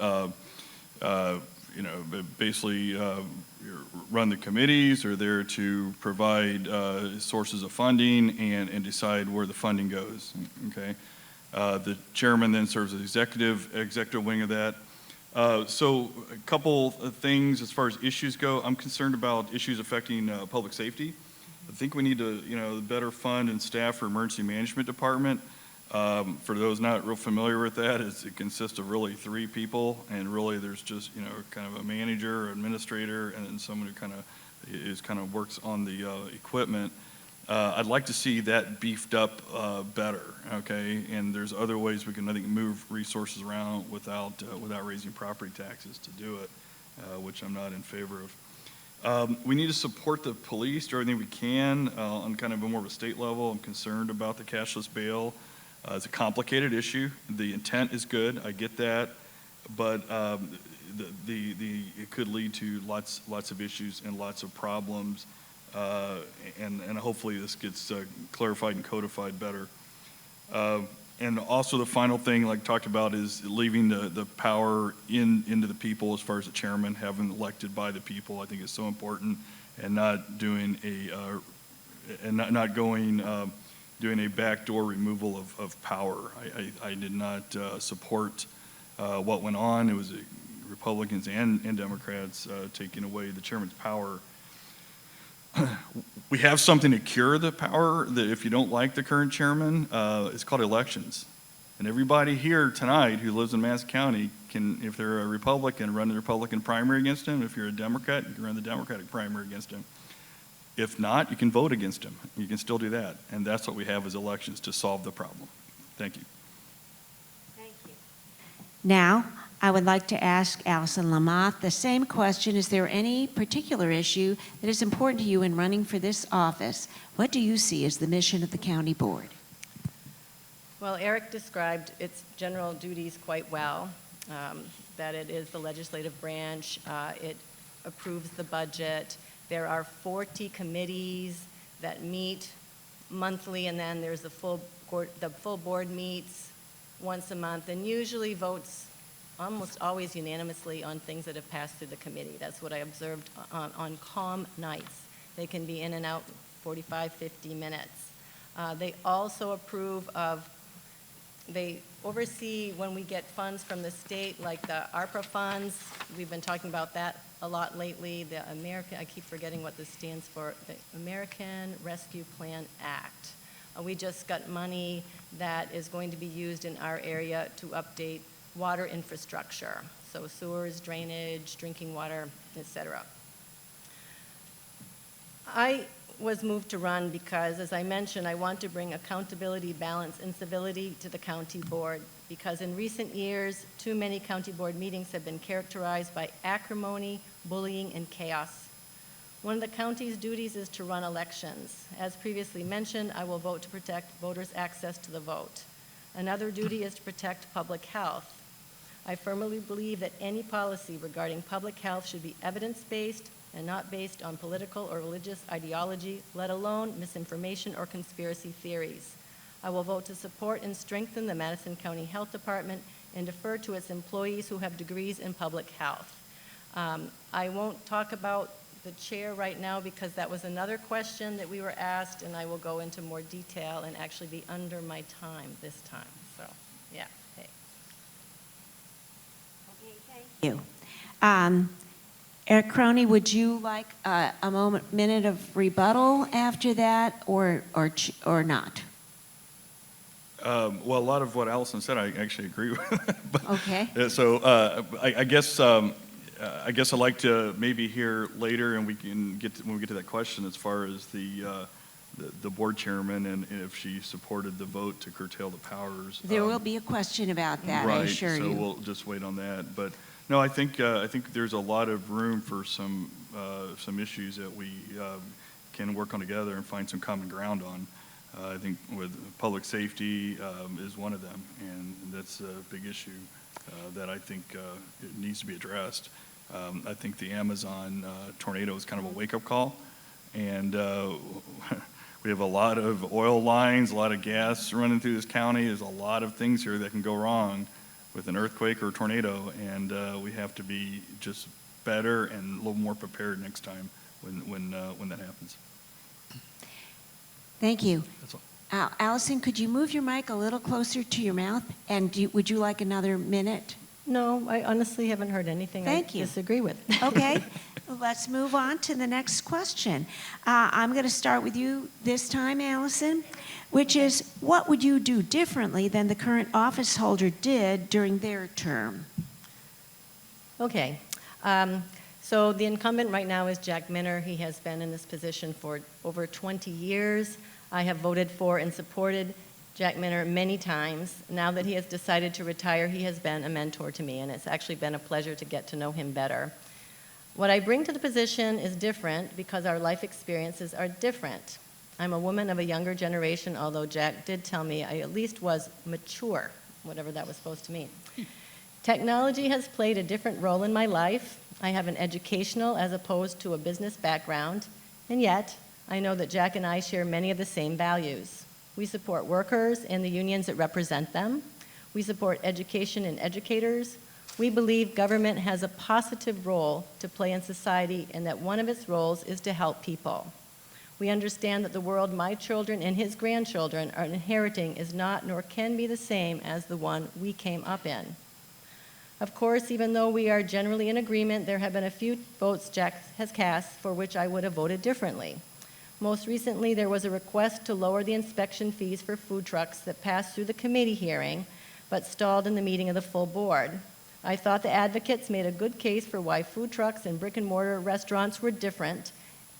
basically run the committees. They're there to provide sources of funding and decide where the funding goes, okay? The chairman then serves as executive wing of that. So a couple of things as far as issues go. I'm concerned about issues affecting public safety. I think we need to, better fund and staff our emergency management department. For those not real familiar with that, it consists of really 3 people, and really there's just, kind of a manager, administrator, and then someone who kind of works on the equipment. I'd like to see that beefed up better, okay? And there's other ways we can, I think, move resources around without raising property taxes to do it, which I'm not in favor We need to support the police, do everything we can on kind of a more of a state level. I'm concerned about the cashless bail. It's a complicated issue. The intent is good, I get that, but it could lead to lots of issues and lots of problems, and hopefully this gets clarified and codified better. And also the final thing, like talked about, is leaving the power into the people as far as the chairman, having elected by the people. I think is so important, and not doing doing a backdoor removal of power. I did not support what went on. It was Republicans and Democrats taking away the chairman's power. We have something to cure the power that if you don't like the current chairman, it's called elections. And everybody here tonight who lives in Madison County can, if they're a Republican, run the Republican primary against him. If you're a Democrat, you can run the Democratic primary against him. If not, you can vote against him. You can still do that. And that's what we have as elections to solve the problem. Thank you. Thank you. Now, I would like to ask Alison Lamothe the same question. Is there any particular issue that is important to you in running for this office? What do you see as the mission of the county board? Well, Eric described its general duties quite well, that it is the legislative branch, it approves the budget. There are 40 committees that meet monthly, and then there's the full board meets once a month, and usually votes almost always unanimously on things that have passed through the committee. That's what I observed on calm nights. They can be in and out 45, 50 minutes. They also approve of, they oversee when we get funds from the state, like the ARPA funds. We've been talking about that a lot lately. The American, I keep forgetting what this stands for, the American Rescue Plan Act. We just got money that is going to be used in our area to update water infrastructure, so sewers, drainage, drinking water, etc. I was moved to run because, as I mentioned, I want to bring accountability, balance, and civility to the county board, because in recent years, too many county board meetings have been characterized by acrimony, bullying, and chaos. One of the county's duties is to run elections. As previously mentioned, I will vote to protect voters' access to the vote. Another duty is to protect public health. I firmly believe that any policy regarding public health should be evidence-based and not based on political or religious ideology, let alone misinformation or conspiracy theories. I will vote to support and strengthen the Madison County Health Department and defer to its employees who have degrees in public health. I won't talk about the chair right now because that was another question that we were asked, and I will go into more detail and actually be under my time this time. So, yeah. Hey. You. Eric Crony, would you like a minute of rebuttal after that, or not? Well, a lot of what Alison said, I actually agree with. But, Okay. So I guess I'd like to maybe hear later, and we can when we get to that question, as far as the board chairman and if she supported the vote to curtail the powers. There will be a question about that, right, I assure you. So we'll just wait on that. But no, I think there's a lot of room for some issues that we can work on together and find some common ground on. I think with public safety is one of them, and that's a big issue that I think it needs to be addressed. I think the Amazon tornado is kind of a wake-up call, and we have a lot of oil lines, a lot of gas running through this county. There's a lot of things here that can go wrong with an earthquake or a tornado, and we have to be just better and a little more prepared next time when that happens. Thank you. That's all. Alison, could you move your mic a little closer to your mouth? And would you like another minute? No, I honestly haven't heard anything I Thank you. disagree with. Okay, let's move on to the next question. I'm going to start with you this time, Alison, which is, what would you do differently than the current office holder did during their term? Okay. So the incumbent right now is Jack Minner. He has been in this position for over 20 years. I have voted for and supported Jack Minner many times. Now that he has decided to retire, he has been a mentor to me, and it's actually been a pleasure to get to know him better. What I bring to the position is different because our life experiences are different. I'm a woman of a younger generation, although Jack did tell me I at least was mature, whatever that was supposed to mean. Technology has played a different role in my life. I have an educational as opposed to a business background, and yet I know that Jack and I share many of the same values. We support workers and the unions that represent them. We support education and educators. We believe government has a positive role to play in society and that one of its roles is to help people. We understand that the world my children and his grandchildren are inheriting is not nor can be the same as the one we came up in. Of course, even though we are generally in agreement, there have been a few votes Jack has cast for which I would have voted differently. Most recently, there was a request to lower the inspection fees for food trucks that passed through the committee hearing, but stalled in the meeting of the full board. I thought the advocates made a good case for why food trucks and brick-and-mortar restaurants were different,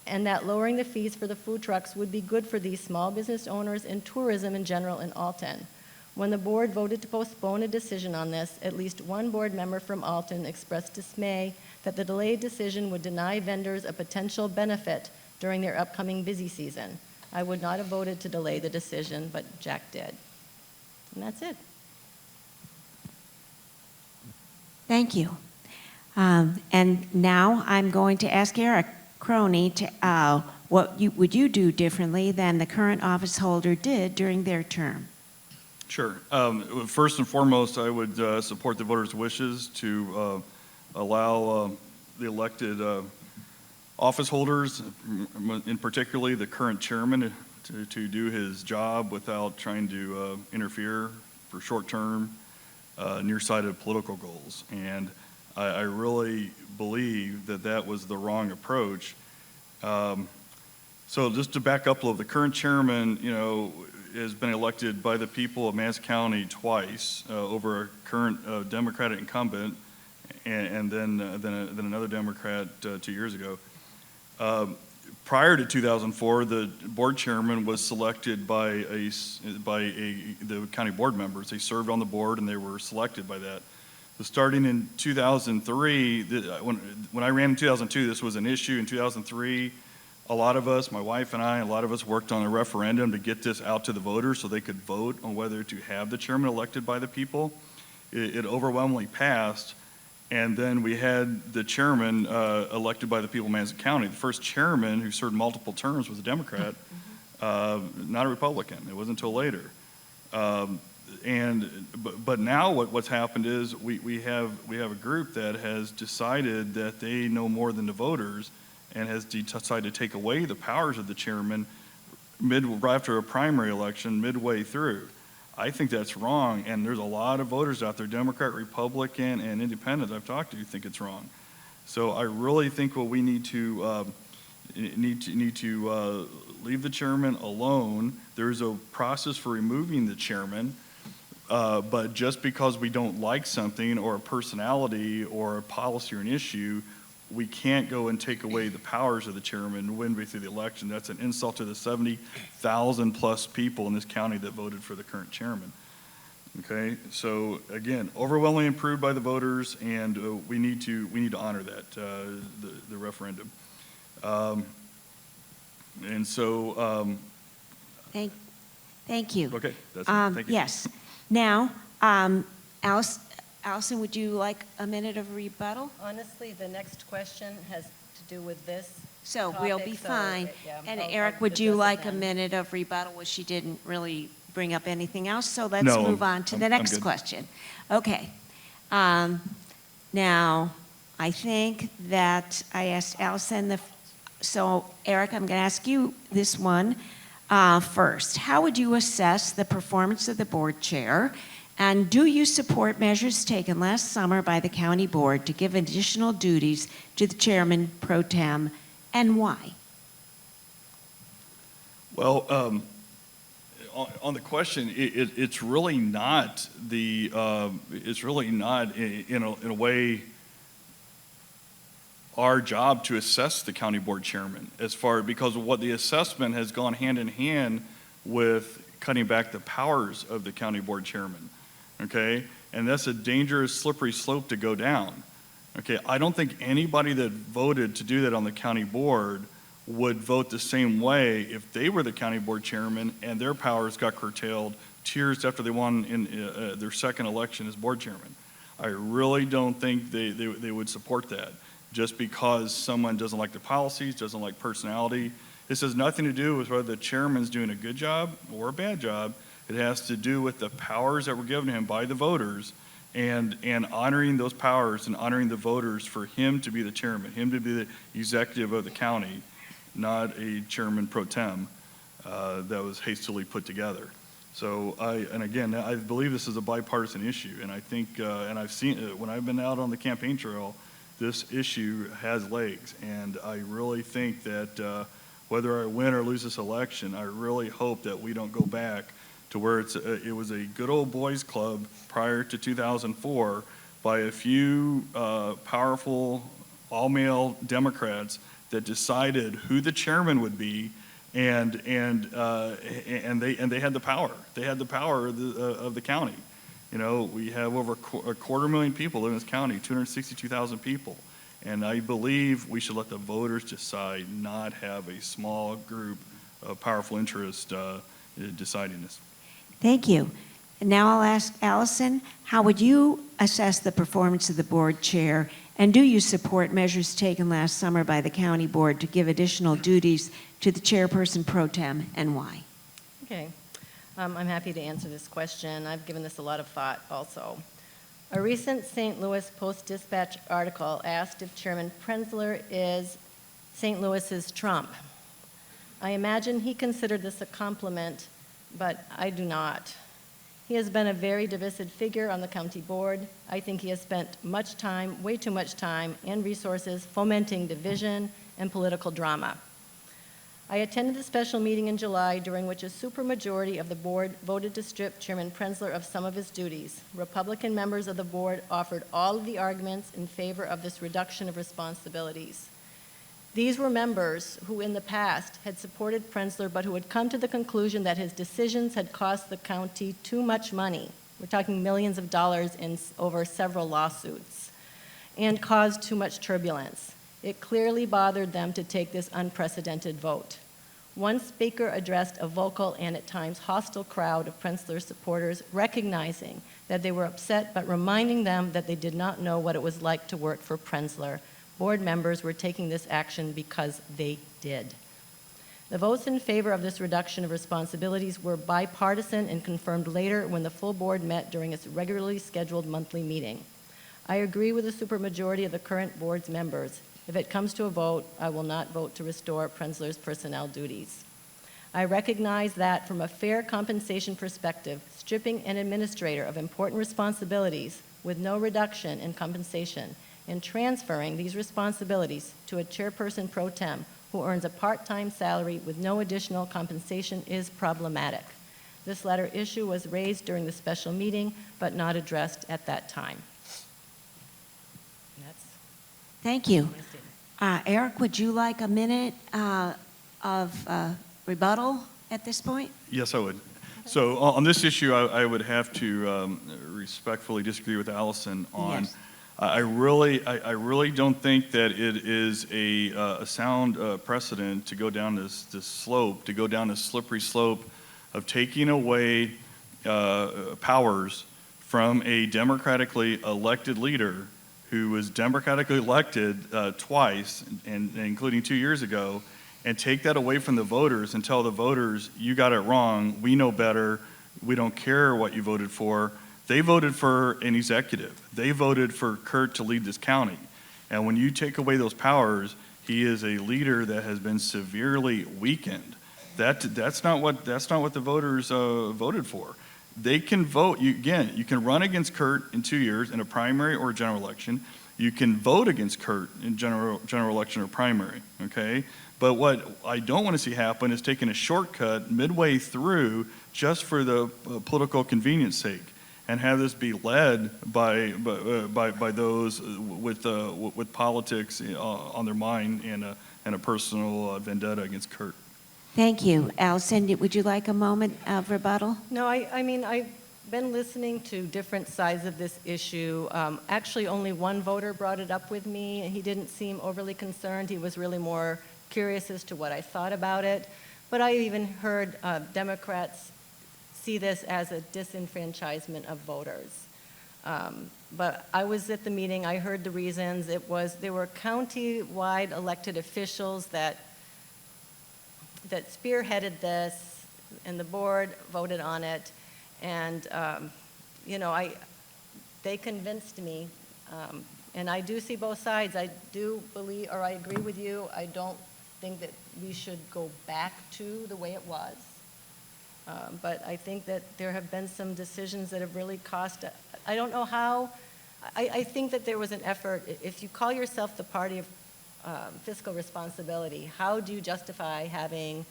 and that lowering the fees for the food trucks would be good for these small business owners and tourism in general in Alton. When the board voted to postpone a decision on this, at least one board member from Alton expressed dismay that the delayed decision would deny vendors a potential benefit during their upcoming busy season. I would not have voted to delay the decision, but Jack did. And that's it. Thank you. And now I'm going to ask Eric Crony to, would you do differently than the current office holder did during their term? Sure. First and foremost, I would support the voters' wishes to allow the elected office holders, in particularly the current chairman, to do his job without trying to interfere for short-term, nearsighted political goals. And I really believe that that was the wrong approach. So just to back up a little, the current chairman, has been elected by the people of Madison County twice over a current Democratic incumbent and then another Democrat 2 years ago. Prior to 2004, the board chairman was selected by the county board members. They served on the board and they were selected by that. So starting in 2003, when I ran in 2002, this was an issue. In 2003, a lot of us, my wife and I, a lot of us worked on a referendum to get this out to the voters so they could vote on whether to have the chairman elected by the people. It overwhelmingly passed, and then we had the chairman elected by the people of Madison County. The first chairman who served multiple terms was a Democrat, not a Republican. It wasn't until later. But now what's happened is we have a group that has decided that they know more than the voters and has decided to take away the powers of the chairman right after a primary election midway through. I think that's wrong, and there's a lot of voters out there, Democrat, Republican, and Independent I've talked to, who think it's wrong. So I really think what we need to leave the chairman alone. There's a process for removing the chairman, but just because we don't like something or a personality or a policy or an issue, we can't go and take away the powers of the chairman midway through the election. That's an insult to the 70,000 plus people in this county that voted for the current chairman. Okay, so again, overwhelmingly approved by the voters, and we need to honor that the referendum. And so. Thank you. Okay, that's it. Thank you. Yes. Now, Alison, would you like a minute of rebuttal? Honestly, the next question has to do with this. So topic, we'll be so, fine. yeah, And I'll Eric, would address you it like a then. minute of rebuttal? Well, she didn't really bring up anything else, so let's No, move on to the I'm next good. question. Okay. Now, I think that I asked Alison so Eric, I'm going to ask you this one first. How would you assess the performance of the board chair? And do you support measures taken last summer by the county board to give additional duties to the chairman pro tem, and why? Well, on the question, it's really not in a way our job to assess the county board chairman because what the assessment has gone hand in hand with cutting back the powers of the county board chairman. Okay, and that's a dangerous, slippery slope to go down. Okay, I don't think anybody that voted to do that on the county board would vote the same way if they were the county board chairman and their powers got curtailed 2 years after they won in their second election as board chairman. I really don't think they would support that just because someone doesn't like the policies, doesn't like personality. This has nothing to do with whether the chairman's doing a good job or a bad job. It has to do with the powers that were given to him by the voters and honoring those powers and honoring the voters for him to be the chairman, him to be the executive of the county, not a chairman pro tem that was hastily put together. So I believe this is a bipartisan issue, and I think, and I've seen it when I've been out on the campaign trail, this issue has legs, and I really think that whether I win or lose this election, I really hope that we don't go back to where it was a good old boys club prior to 2004 by a few powerful all-male Democrats that decided who the chairman would be, and they had the power. They had the power of the county. You know, we have over a 250,000 people live in this county, 262,000 people. And I believe we should let the voters decide, not have a small group of powerful interests deciding this. Thank you. And now I'll ask Alison, how would you assess the performance of the board chair, and do you support measures taken last summer by the county board to give additional duties to the chairperson pro tem, and why? Okay. I'm happy to answer this question. I've given this a lot of thought also. A recent St. Louis Post-Dispatch article asked if Chairman Prenzler is St. Louis's Trump. I imagine he considered this a compliment, but I do not. He has been a very divisive figure on the county board. I think he has spent much time, way too much time, and resources fomenting division and political drama. I attended a special meeting in July during which a supermajority of the board voted to strip Chairman Prenzler of some of his duties. Republican members of the board offered all of the arguments in favor of this reduction of responsibilities. These were members who in the past had supported Prenzler but who had come to the conclusion that his decisions had cost the county too much money. We're talking millions of dollars in over several lawsuits, and caused too much turbulence. It clearly bothered them to take this unprecedented vote. One speaker addressed a vocal and at times hostile crowd of Prenzler supporters, recognizing that they were upset but reminding them that they did not know what it was like to work for Prenzler. Board members were taking this action because they did. The votes in favor of this reduction of responsibilities were bipartisan and confirmed later when the full board met during its regularly scheduled monthly meeting. I agree with the supermajority of the current board's members. If it comes to a vote, I will not vote to restore Prenzler's personnel duties. I recognize that from a fair compensation perspective, stripping an administrator of important responsibilities with no reduction in compensation and transferring these responsibilities to a chairperson pro tem who earns a part-time salary with no additional compensation is problematic. This latter issue was raised during the special meeting, but not addressed at that time. Thank you. Eric, would you like a minute of rebuttal at this point? Yes, I would. So on this issue, I would have to respectfully disagree with Alison on. Yes. I really don't think that it is a sound precedent to go down this slope, to go down this slippery slope of taking away powers from a democratically elected leader who was democratically elected twice, and including 2 years ago, and take that away from the voters and tell the voters, you got it wrong, we know better, we don't care what you voted for. They voted for an executive. They voted for Kurt to lead this county. And when you take away those powers, he is a leader that has been severely weakened. That's not what the voters voted for. They can vote, you can run against Kurt in 2 years in a primary or a general election. You can vote against Kurt in general election or primary, okay? But what I don't want to see happen is taking a shortcut midway through just for the political convenience sake, and have this be led by those with politics on their mind and a personal vendetta against Kurt. Thank you. Alison, would you like a moment of rebuttal? No, I mean, been listening to different sides of this issue. Actually, only one voter brought it up with me. He didn't seem overly concerned. He was really more curious as to what I thought about it. But I even heard Democrats see this as a disenfranchisement of voters. But I was at the meeting. I heard the reasons. There were county-wide elected officials that spearheaded this, and the board voted on it. And, you know, they convinced me, and I do see both sides. I do believe, or I agree with you, I don't think that we should go back to the way it was. But I think that there have been some decisions that have really cost, I don't know how, I think that there was an effort. If you call yourself the party of fiscal responsibility, how do you justify having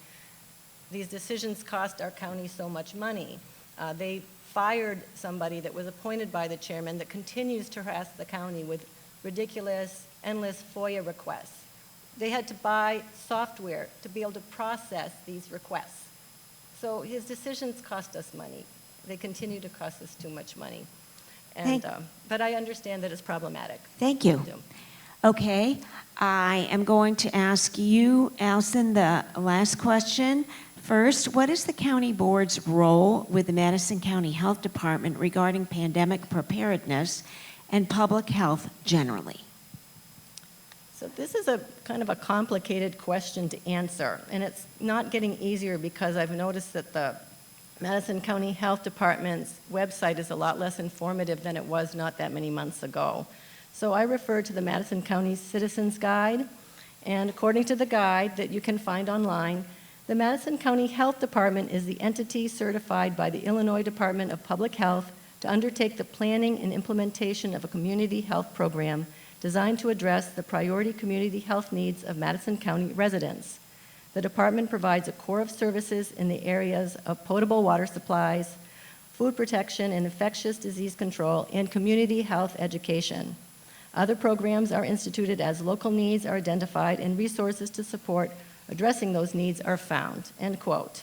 these decisions cost our county so much money? They fired somebody that was appointed by the chairman that continues to harass the county with ridiculous, endless FOIA requests. They had to buy software to be able to process these requests. So his decisions cost us money. They continue to cost us too much money. And, but I understand that it's problematic. Thank you. Okay, I am going to ask you, Alison, the last question. First, what is the county board's role with the Madison County Health Department regarding pandemic preparedness and public health generally? So this is a kind of a complicated question to answer, and it's not getting easier because I've noticed that the Madison County Health Department's website is a lot less informative than it was not that many months ago. So I refer to the Madison County Citizens Guide, and according to the guide that you can find online, the Madison County Health Department is the entity certified by the Illinois Department of Public Health to undertake the planning and implementation of a community health program designed to address the priority community health needs of Madison County residents. The department provides a core of services in the areas of potable water supplies, food protection and infectious disease control, and community health education. Other programs are instituted as local needs are identified and resources to support addressing those needs are found, end quote.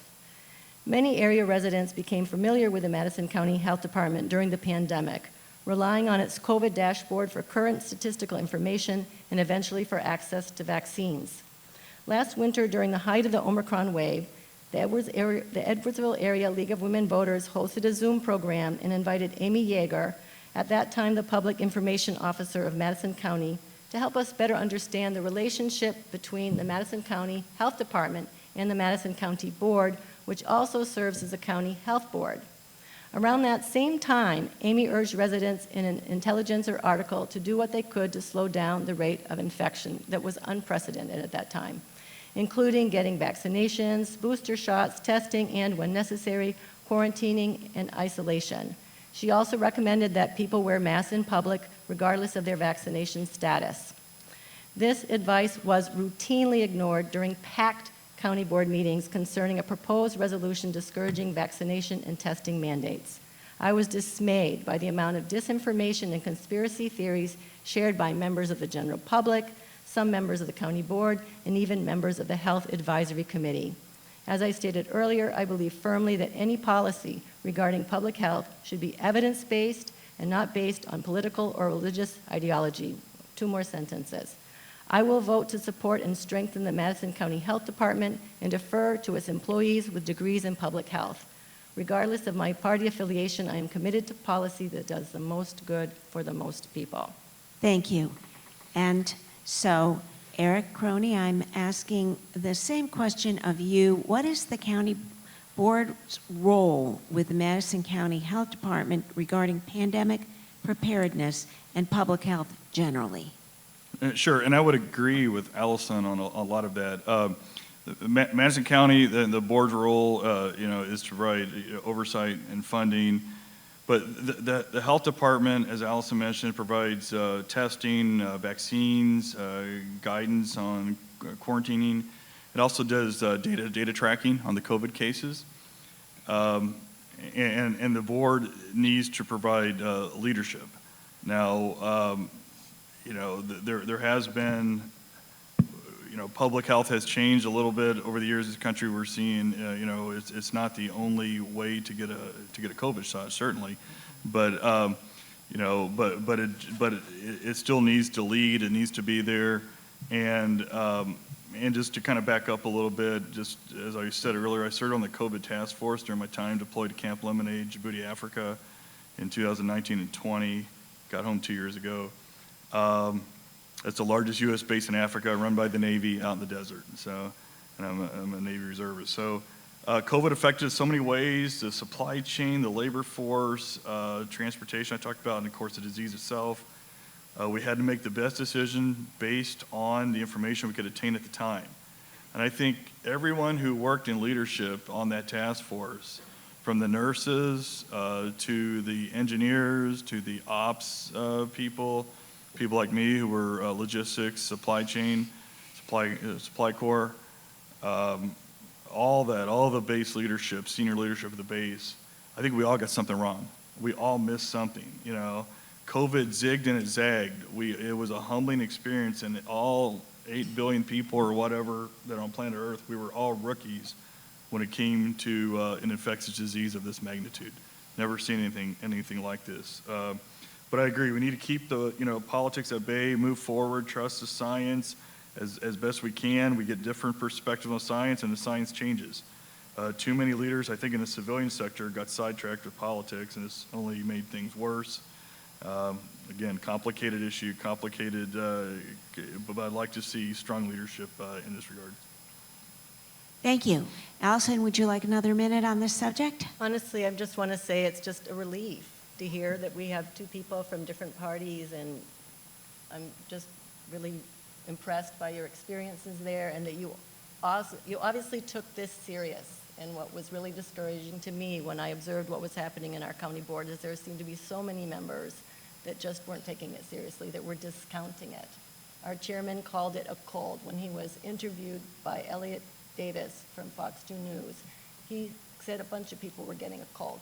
Many area residents became familiar with the Madison County Health Department during the pandemic, relying on its COVID dashboard for current statistical information and eventually for access to vaccines. Last winter, during the height of the Omicron wave, the Edwardsville Area League of Women Voters hosted a Zoom program and invited Amy Yeager, at that time the Public Information Officer of Madison County, to help us better understand the relationship between the Madison County Health Department and the Madison County Board, which also serves as a county health board. Around that same time, Amy urged residents in an Intelligencer article to do what they could to slow down the rate of infection that was unprecedented at that time, including getting vaccinations, booster shots, testing, and, when necessary, quarantining and isolation. She also recommended that people wear masks in public regardless of their vaccination status. This advice was routinely ignored during packed county board meetings concerning a proposed resolution discouraging vaccination and testing mandates. I was dismayed by the amount of disinformation and conspiracy theories shared by members of the general public, some members of the county board, and even members of the Health Advisory Committee. As I stated earlier, I believe firmly that any policy regarding public health should be evidence-based and not based on political or religious ideology. 2 more sentences. I will vote to support and strengthen the Madison County Health Department and defer to its employees with degrees in public health. Regardless of my party affiliation, I am committed to policy that does the most good for the most people. Thank you. And so, Eric Crony, I'm asking the same question of you. What is the county board's role with the Madison County Health Department regarding pandemic preparedness and public health generally? Sure, and I would agree with Alison on a lot of that. Madison County, the board's role, is to provide oversight and funding. But the health department, as Alison mentioned, provides testing, vaccines, guidance on quarantining. It also does data tracking on the COVID cases. And the board needs to provide leadership. Now, there has been, public health has changed a little bit over the years in this country. We're seeing, it's not the only way to get a COVID shot, certainly, but it still needs to lead. It needs to be there, and just to kind of back up a little bit, just as I said earlier, I served on the COVID task force during my time deployed to Camp Lemonade, Djibouti, Africa, in 2019 and 20. Got home 2 years ago. It's the largest U.S. base in Africa, run by the Navy out in the desert. So, and I'm a Navy reservist. So, COVID affected us so many ways: the supply chain, the labor force, transportation. I talked about, and of course, the disease itself. We had to make the best decision based on the information we could attain at the time. And I think everyone who worked in leadership on that task force, from the nurses to the engineers to the ops people like me who were logistics, supply chain, supply corps, all the base leadership, senior leadership of the base, I think we all got something wrong. We all missed something, COVID zigged and it zagged. It was a humbling experience, and all 8 billion people or whatever that are on planet Earth, we were all rookies when it came to an infectious disease of this magnitude. Never seen anything like this. But I agree, we need to keep the politics at bay, move forward, trust the science as best we can. We get different perspectives on science, and the science changes. Too many leaders, I think, in the civilian sector got sidetracked with politics, and it's only made things worse. Again, complicated issue, but I'd like to see strong leadership in this regard. Thank you. Alison, would you like another minute on this subject? Honestly, I just want to say it's just a relief to hear that we have two people from different parties, and I'm just really impressed by your experiences there, and that you obviously took this serious. And what was really discouraging to me when I observed what was happening in our county board is there seemed to be so many members that just weren't taking it seriously, that were discounting it. Our chairman called it a cold when he was interviewed by Elliot Davis from Fox 2 News. He said a bunch of people were getting a cold.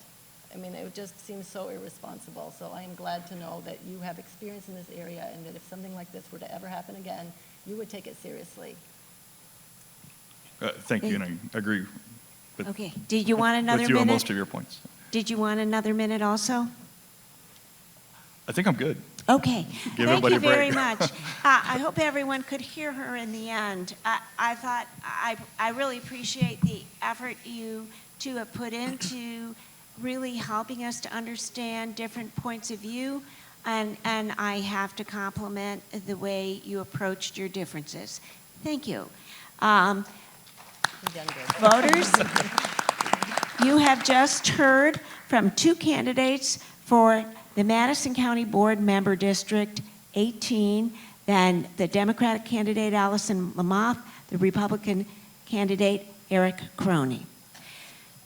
I mean, it just seems so irresponsible. So I am glad to know that you have experience in this area, and that if something like this were to ever happen again, you would take it seriously. Thank you, and I agree with, Okay. Did you want another with you minute? on most of your points. Did you want another minute also? I think I'm good. Okay. Give Thank everybody you a break. very much. I hope everyone could hear her in the end. I thought I really appreciate the effort you two have put into really helping us to understand different points of view, and I have to compliment the way you approached your differences. Thank you. You've done good. Voters, you have just heard from two candidates for the Madison County Board Member District 18, then the Democratic candidate Alison Lamothe, the Republican candidate Eric Crony.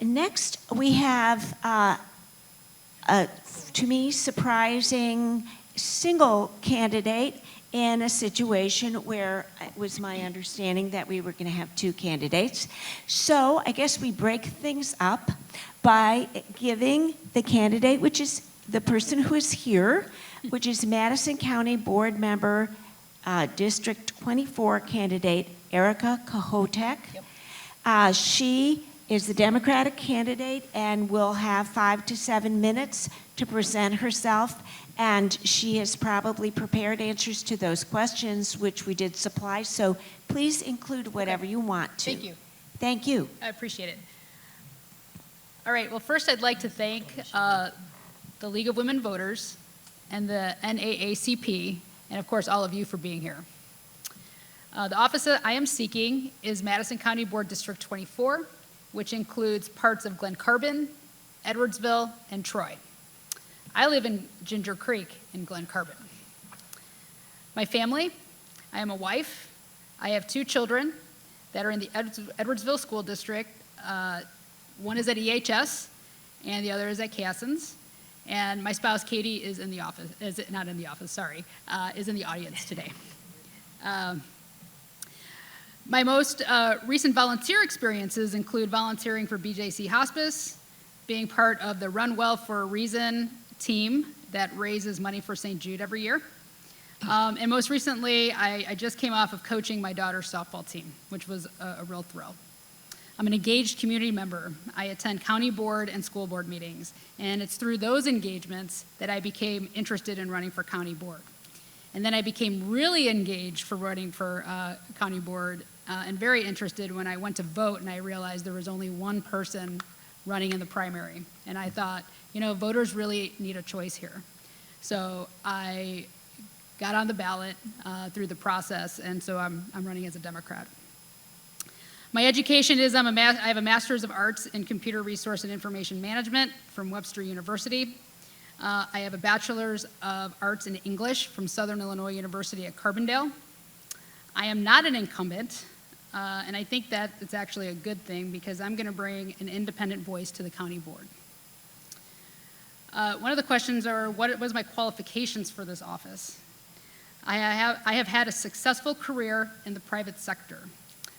Next, we have to me, surprising single candidate in a situation where it was my understanding that we were going to have two candidates. So I guess we break things up by giving the candidate, which is the person who is here, which is Madison County Board Member District 24 candidate Erika Kohouted. Yep. She is the Democratic candidate and will have 5 to 7 minutes to present herself, and she has probably prepared answers to those questions, which we did supply, so please include whatever you want to. Thank you. Thank you. I appreciate it. All right, well, first I'd like to thank the League of Women Voters and the NAACP, and of course all of you for being here. The office that I am seeking is Madison County Board District 24, which includes parts of Glen Carbon, Edwardsville, and Troy. I live in Ginger Creek in Glen Carbon. My family, I am a wife. I have 2 children that are in the Edwardsville School District. One is at EHS, and the other is at Cassens. And my spouse, Katie, is in the office, is in the audience today. My most recent volunteer experiences include volunteering for BJC Hospice, being part of the Run Well for a Reason team that raises money for St. Jude every year, And most recently, I just came off of coaching my daughter's softball team, which was a real thrill. I'm an engaged community member. I attend county board and school board meetings, and it's through those engagements that I became interested in running for county board. And then I became really engaged for running for county board and very interested when I went to vote and I realized there was only one person running in the primary. And I thought, you know, voters really need a choice here. So I got on the ballot through the process, and so I'm running as a Democrat. My education is I have a Master's of Arts in Computer Resource and Information Management from Webster University. I have a Bachelor's of Arts in English from Southern Illinois University at Carbondale. I am not an incumbent, and I think that it's actually a good thing because I'm going to bring an independent voice to the county board. One of the questions are, what was my qualifications for this office? I have had a successful career in the private sector.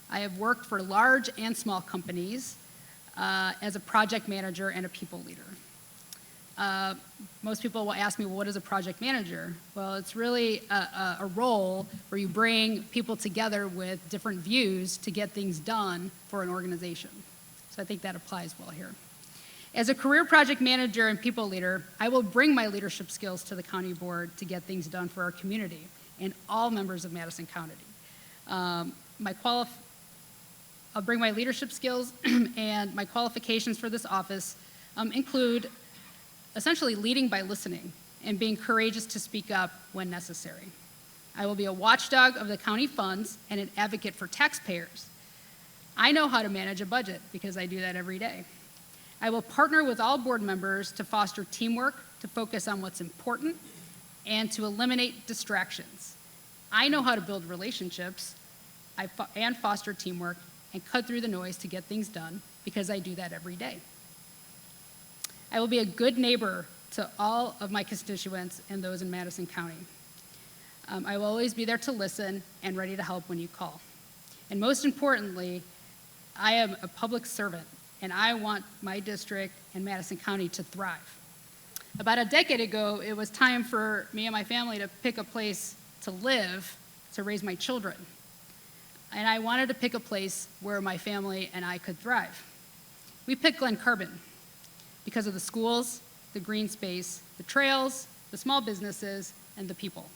I have worked for large and small companies as a project manager and a people leader. Most people will ask me, well, what is a project manager? Well, it's really a role where you bring people together with different views to get things done for an organization. So I think that applies well here. As a career project manager and people leader, I will bring my leadership skills to the county board to get things done for our community and all members of Madison County. I'll bring my leadership skills and my qualifications for this office include essentially leading by listening and being courageous to speak up when necessary. I will be a watchdog of the county funds and an advocate for taxpayers. I know how to manage a budget because I do that every day. I will partner with all board members to foster teamwork, to focus on what's important, and to eliminate distractions. I know how to build relationships and foster teamwork and cut through the noise to get things done because I do that every day. I will be a good neighbor to all of my constituents and those in Madison County. I will always be there to listen and ready to help when you call. And most importantly, I am a public servant, and I want my district and Madison County to thrive. About a decade ago, it was time for me and my family to pick a place to live, to raise my children. And I wanted to pick a place where my family and I could thrive. We picked Glen Carbon because of the schools, the green space, the trails, the small businesses, and the people.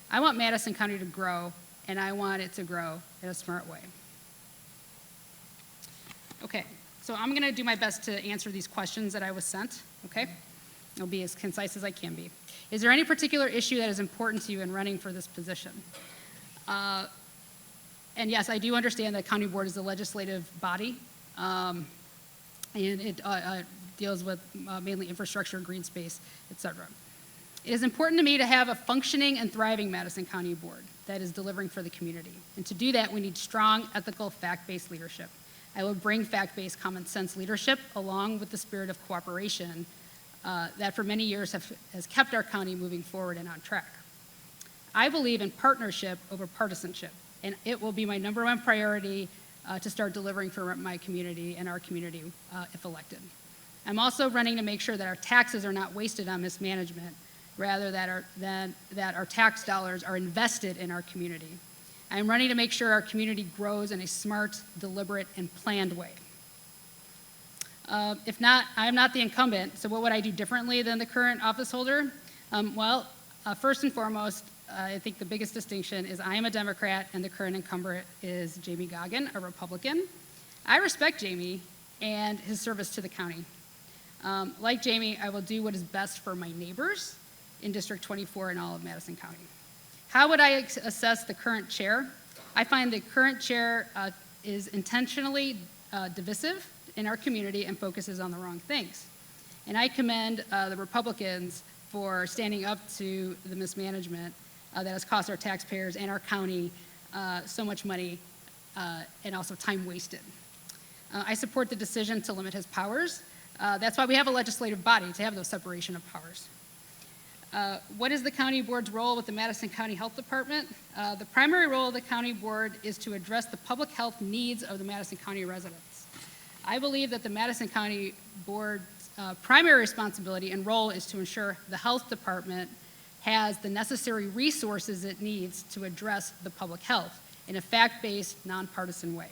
I want Madison County to grow, and I want it to grow in a smart way. Okay, so I'm gonna do my best to answer these questions that I was sent, okay? I'll be as concise as I can be. Is there any particular issue that is important to you in running for this position? And yes, I do understand that county board is a legislative body, and it deals with mainly infrastructure, green space, et cetera. It is important to me to have a functioning and thriving Madison County board that is delivering for the community. And to do that, we need strong, ethical, fact-based leadership. I will bring fact-based, common sense leadership along with the spirit of cooperation that for many years has kept our county moving forward and on track. I believe in partnership over partisanship, and it will be my #1 priority to start delivering for my community and our community if elected. I'm also running to make sure that our taxes are not wasted on mismanagement, rather that our tax dollars are invested in our community. I'm running to make sure our community grows in a smart, deliberate, and planned way. If not, I'm not the incumbent, so what would I do differently than the current office holder? First and foremost, I think the biggest distinction is I am a Democrat and the current incumbent is Jamie Goggin, a Republican. I respect Jamie and his service to the county. Like Jamie, I will do what is best for my neighbors in District 24 and all of Madison County. How would I assess the current chair? I find the current chair is intentionally divisive in our community and focuses on the wrong things. And I commend the Republicans for standing up to the mismanagement that has cost our taxpayers and our county so much money and also time wasted. I support the decision to limit his powers. That's why we have a legislative body, to have those separation of powers. What is the county board's role with the Madison County Health Department? The primary role of the county board is to address the public health needs of the Madison County residents. I believe that the Madison County Board's primary responsibility and role is to ensure the health department has the necessary resources it needs to address the public health in a fact-based, nonpartisan way.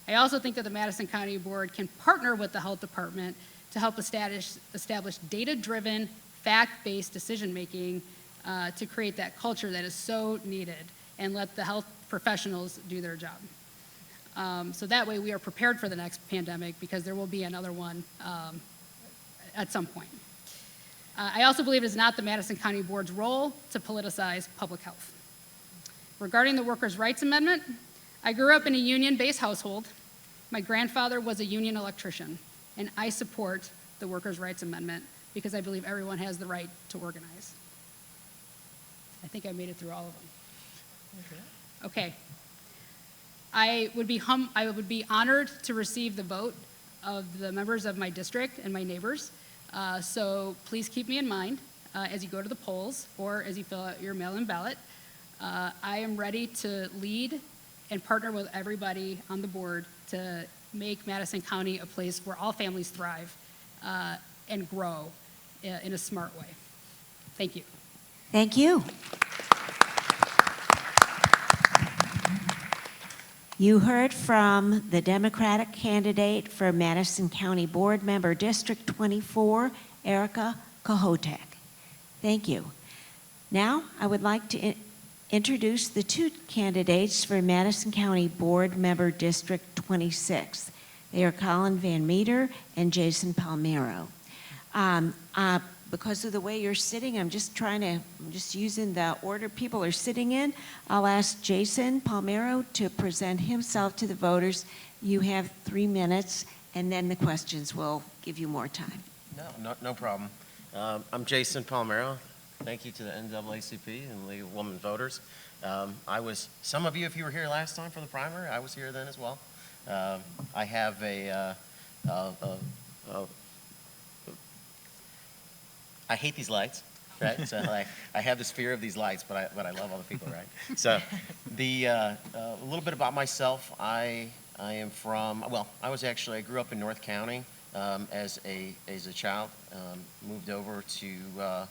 I also think that the Madison County Board can partner with the Health Department to help establish data-driven, fact-based decision-making to create that culture that is so needed and let the health professionals do their job. So that way we are prepared for the next pandemic because there will be another one at some point. I also believe it is not the Madison County Board's role to politicize public health. Regarding the Workers' Rights Amendment, I grew up in a union-based household. My grandfather was a union electrician, and I support the Workers' Rights Amendment because I believe everyone has the right to organize. I think I made it through all of them. Okay. I would be honored to receive the vote of the members of my district and my neighbors. So please keep me in mind as you go to the polls or as you fill out your mail-in ballot. I am ready to lead and partner with everybody on the board to make Madison County a place where all families thrive and grow in a smart way. Thank you. Thank you. You heard from the Democratic candidate for Madison County Board Member District 24, Erika Kohouted. Thank you. Now, I would like to introduce the two candidates for Madison County Board Member District 26. They are Collin Vanmeter and Jason Palmero. Because of the way you're sitting, I'm just using the order people are sitting in. I'll ask Jason Palmero to present himself to the voters. You have 3 minutes, and then the questions will give you more time. No problem. I'm Jason Palmero. Thank you to the NAACP and League of Women Voters. Some of you, if you were here last time for the primary, I was here then as well. I have I hate these lights, right? So I have this fear of these lights, but I love all the people, right? So a little bit about myself. I am from, I grew up in North County as a child. Moved over to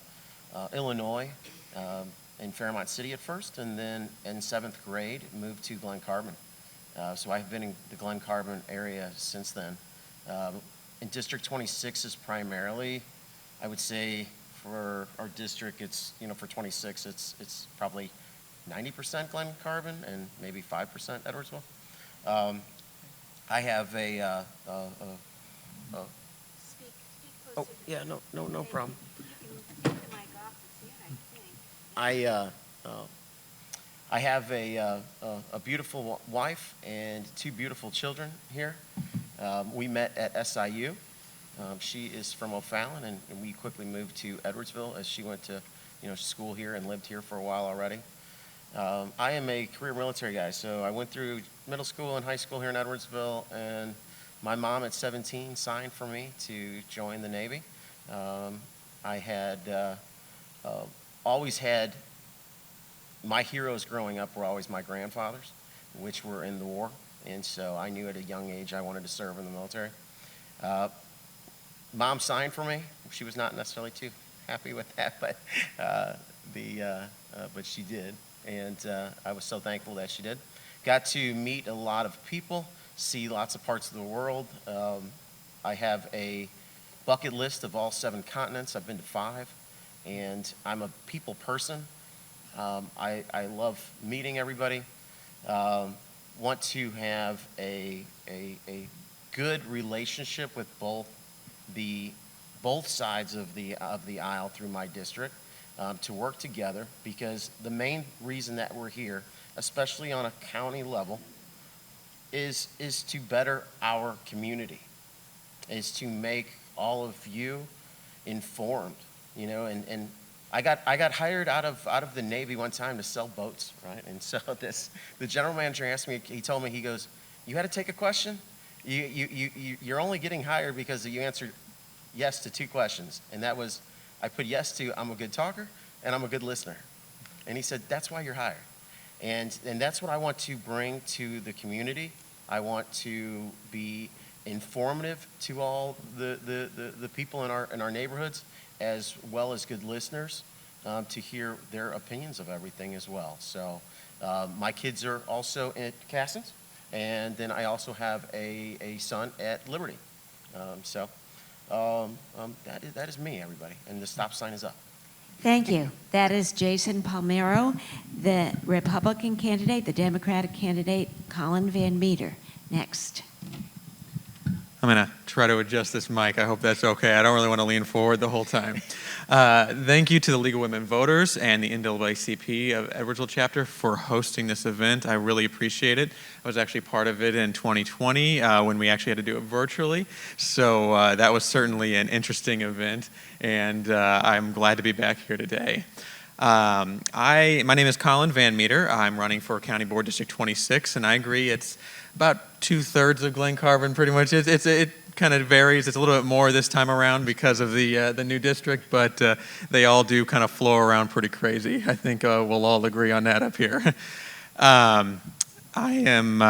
Illinois in Fairmont City at first, and then in 7th grade moved to Glen Carbon. So I've been in the Glen Carbon area since then. In District 26 is primarily, I would say for our district, it's, for 26, it's probably 90% Glen Carbon and maybe 5% Edwardsville. I have oh, yeah, no problem. I have a beautiful wife and 2 beautiful children here. We met at SIU. She is from O'Fallon, and we quickly moved to Edwardsville as she went to school here and lived here for a while already. I am a career military guy, so I went through middle school and high school here in Edwardsville, and my mom at 17 signed for me to join the Navy. I had always had, my heroes growing up were always my grandfathers, which were in the war, and so I knew at a young age I wanted to serve in the military. Mom signed for me. She was not necessarily too happy with that, but she did, and I was so thankful that she did. Got to meet a lot of people, see lots of parts of the world. I have a bucket list of all 7 continents. I've been to 5, and I'm a people person. I love meeting everybody. Want to have a good relationship with both sides of the aisle through my district, to work together, because the main reason that we're here, especially on a county level, is to better our community, is to make all of you informed, and I got hired out of the Navy one time to sell boats, right? And so the general manager asked me, he told me, he goes, "You had to take a question? You're only getting hired because you answered yes to 2 questions." And that was, I put yes to, I'm a good talker and I'm a good listener. And he said, "That's why you're hired." And that's what I want to bring to the community. I want to be informative to all the people in our neighborhoods, as well as good listeners. to hear their opinions of everything as well. So my kids are also at Castings, and then I also have a son at Liberty. That is me, everybody, and the stop sign is up. Thank you. That is Jason Palmero, the Republican candidate, the Democratic candidate, Collin Vanmeter. Next. I'm going to try to adjust this mic. I hope that's okay. I don't really want to lean forward the whole time. Thank you to the League of Women Voters and the NAACP of Edwardsville chapter for hosting this event. I really appreciate it. I was actually part of it in 2020 when we actually had to do it virtually. So that was certainly an interesting event, and I'm glad to be back here today. My name is Collin Vanmeter. I'm running for County Board District 26, and I agree it's about 2/3 of Glen Carbon, pretty much. It kind of varies. It's a little bit more this time around because of the new district, but they all do kind of flow around pretty crazy. I think we'll all agree on that up here. I am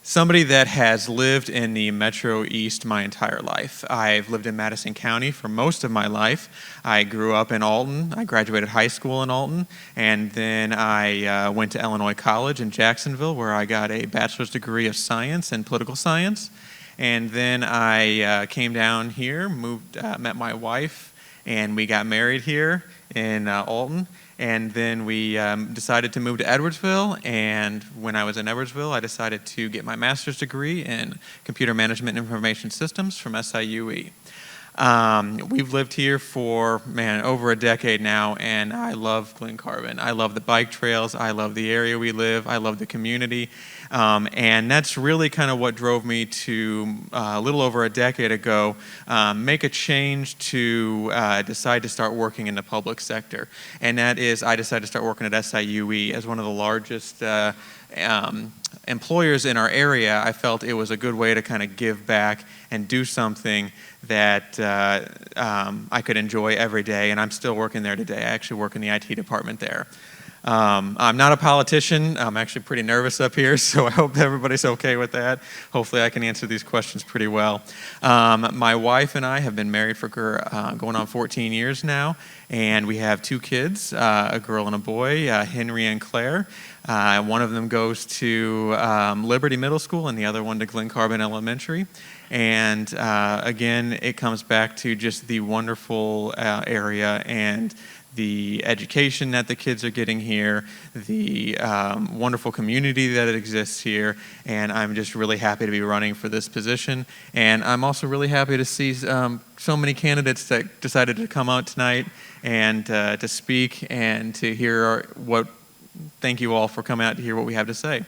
somebody that has lived in the Metro East my entire life. I've lived in Madison County for most of my life. I grew up in Alton. I graduated high school in Alton, and then I went to Illinois College in Jacksonville, where I got a bachelor's degree of science and political science. And then I came down here, met my wife, and we got married here in Alton. And then we decided to move to Edwardsville, and when I was in Edwardsville, I decided to get my master's degree in Computer Management and Information Systems from SIUE. We've lived here for, over a decade now, and I love Glen Carbon. I love the bike trails, I love the area we live, I love the community, and that's really kind of what drove me to, a little over a decade ago, make a change to decide to start working in the public sector. And that is, I decided to start working at SIUE as one of the largest employers in our area. I felt it was a good way to kind of give back and do something that I could enjoy every day, and I'm still working there today. I actually work in the IT department there. I'm not a politician. I'm actually pretty nervous up here, so I hope everybody's okay with that. Hopefully I can answer these questions pretty well. My wife and I have been married for going on 14 years now, and we have 2 kids, a girl and a boy, Henry and Claire. One of them goes to Liberty Middle School and the other one to Glen Carbon Elementary. And again, it comes back to just the wonderful area and the education that the kids are getting here, the wonderful community that exists here, and I'm just really happy to be running for this position. And I'm also really happy to see so many candidates that decided to come out tonight and to speak and to hear thank you all for coming out to hear what we have to say.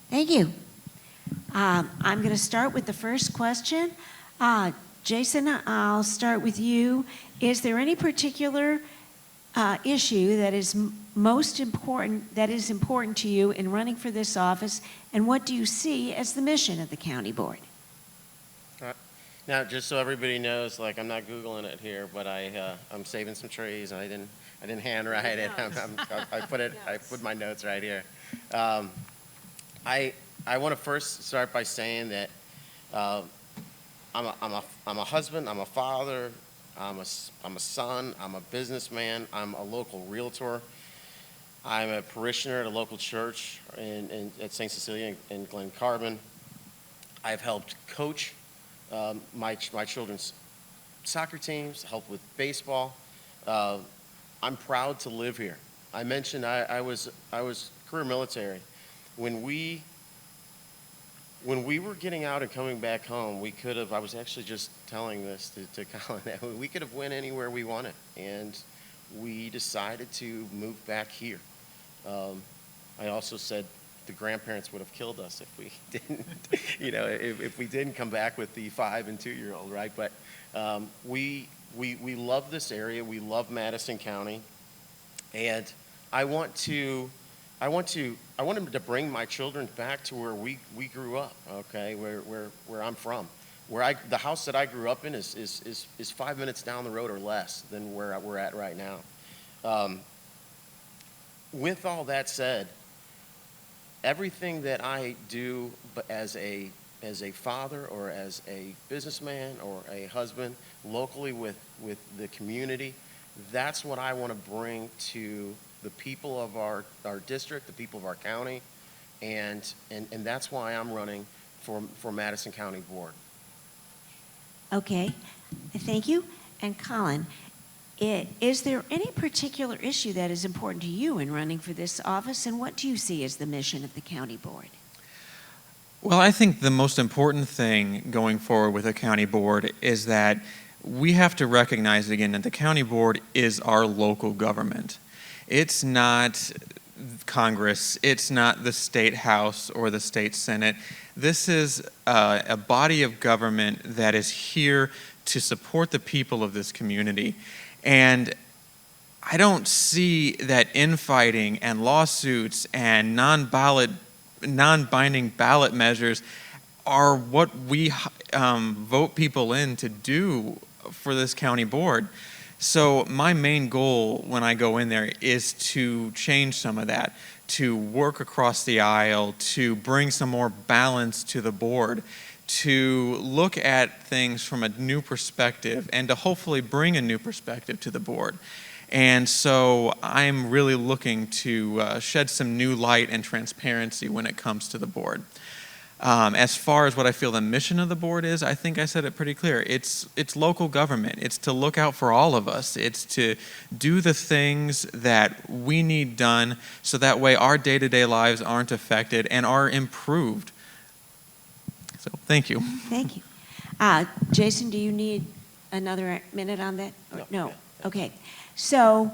Thank you. I'm going to start with the first question. Jason, I'll start with you. Is there any particular issue that is important to you in running for this office, and what do you see as the mission of the county board? Now, just so everybody knows, like, I'm not Googling it here, but I'm saving some trees, and I didn't handwrite it. I put my notes right here. I want to first start by saying that I'm a husband, I'm a father, I'm a son, I'm a businessman, I'm a local realtor, I'm a parishioner at a local church at St. Cecilia in Glen Carbon. I've helped coach my children's soccer teams, helped with baseball. I'm proud to live here. I mentioned I was career military. When we were getting out and coming back home, we could have, I was actually just telling this to Collin, that we could have went anywhere we wanted, and we decided to move back here. I also said the grandparents would have killed us if we didn't, if we didn't come back with the 5 and 2-year-old, right? But we love this area, we love Madison County, and I want to to bring my children back to where we grew up, okay, where I'm from. The house that I grew up in is 5 minutes down the road or less than where we're at right now. With all that said, everything that I do as a father or as a businessman or a husband locally with the community, That's what I want to bring to the people of our district, the people of our county, and that's why I'm running for Madison County Board. Okay, thank you. And Collin, is there any particular issue that is important to you in running for this office, and what do you see as the mission of the county board? Well, I think the most important thing going forward with a county board is that we have to recognize again that the county board is our local government. It's not Congress, it's not the state house or the state senate. This is a body of government that is here to support the people of this community. And I don't see that infighting and lawsuits and non-binding ballot measures are what we vote people in to do for this county board. So my main goal when I go in there is to change some of that, to work across the aisle, to bring some more balance to the board, to look at things from a new perspective, and to hopefully bring a new perspective to the board. And so I'm really looking to shed some new light and transparency when it comes to the board. As far as what I feel the mission of the board is, I think I said it pretty clear. It's local government. It's to look out for all of us. It's to do the things that we need done so that way our day-to-day lives aren't affected and are improved. So thank you. Thank you. Jason, do you need another minute on that? No. Okay. So,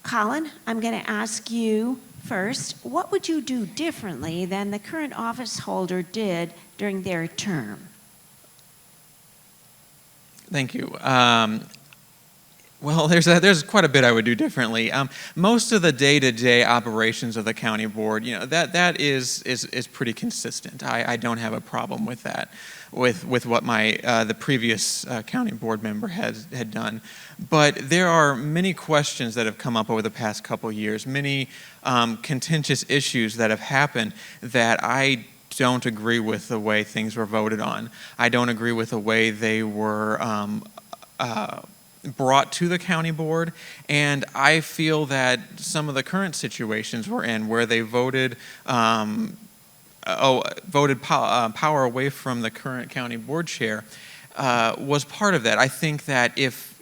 Collin, I'm going to ask you first, what would you do differently than the current office holder did during their term? Thank you. Well, there's quite a bit I would do differently. Most of the day-to-day operations of the county board, that is pretty consistent. I don't have a problem with that, with what the previous county board member had done. But there are many questions that have come up over the past couple of years, many contentious issues that have happened that I don't agree with the way things were voted on. I don't agree with the way they were brought to the county board, and I feel that some of the current situations we're in, where they voted power away from the current county board chair, was part of that. I think that if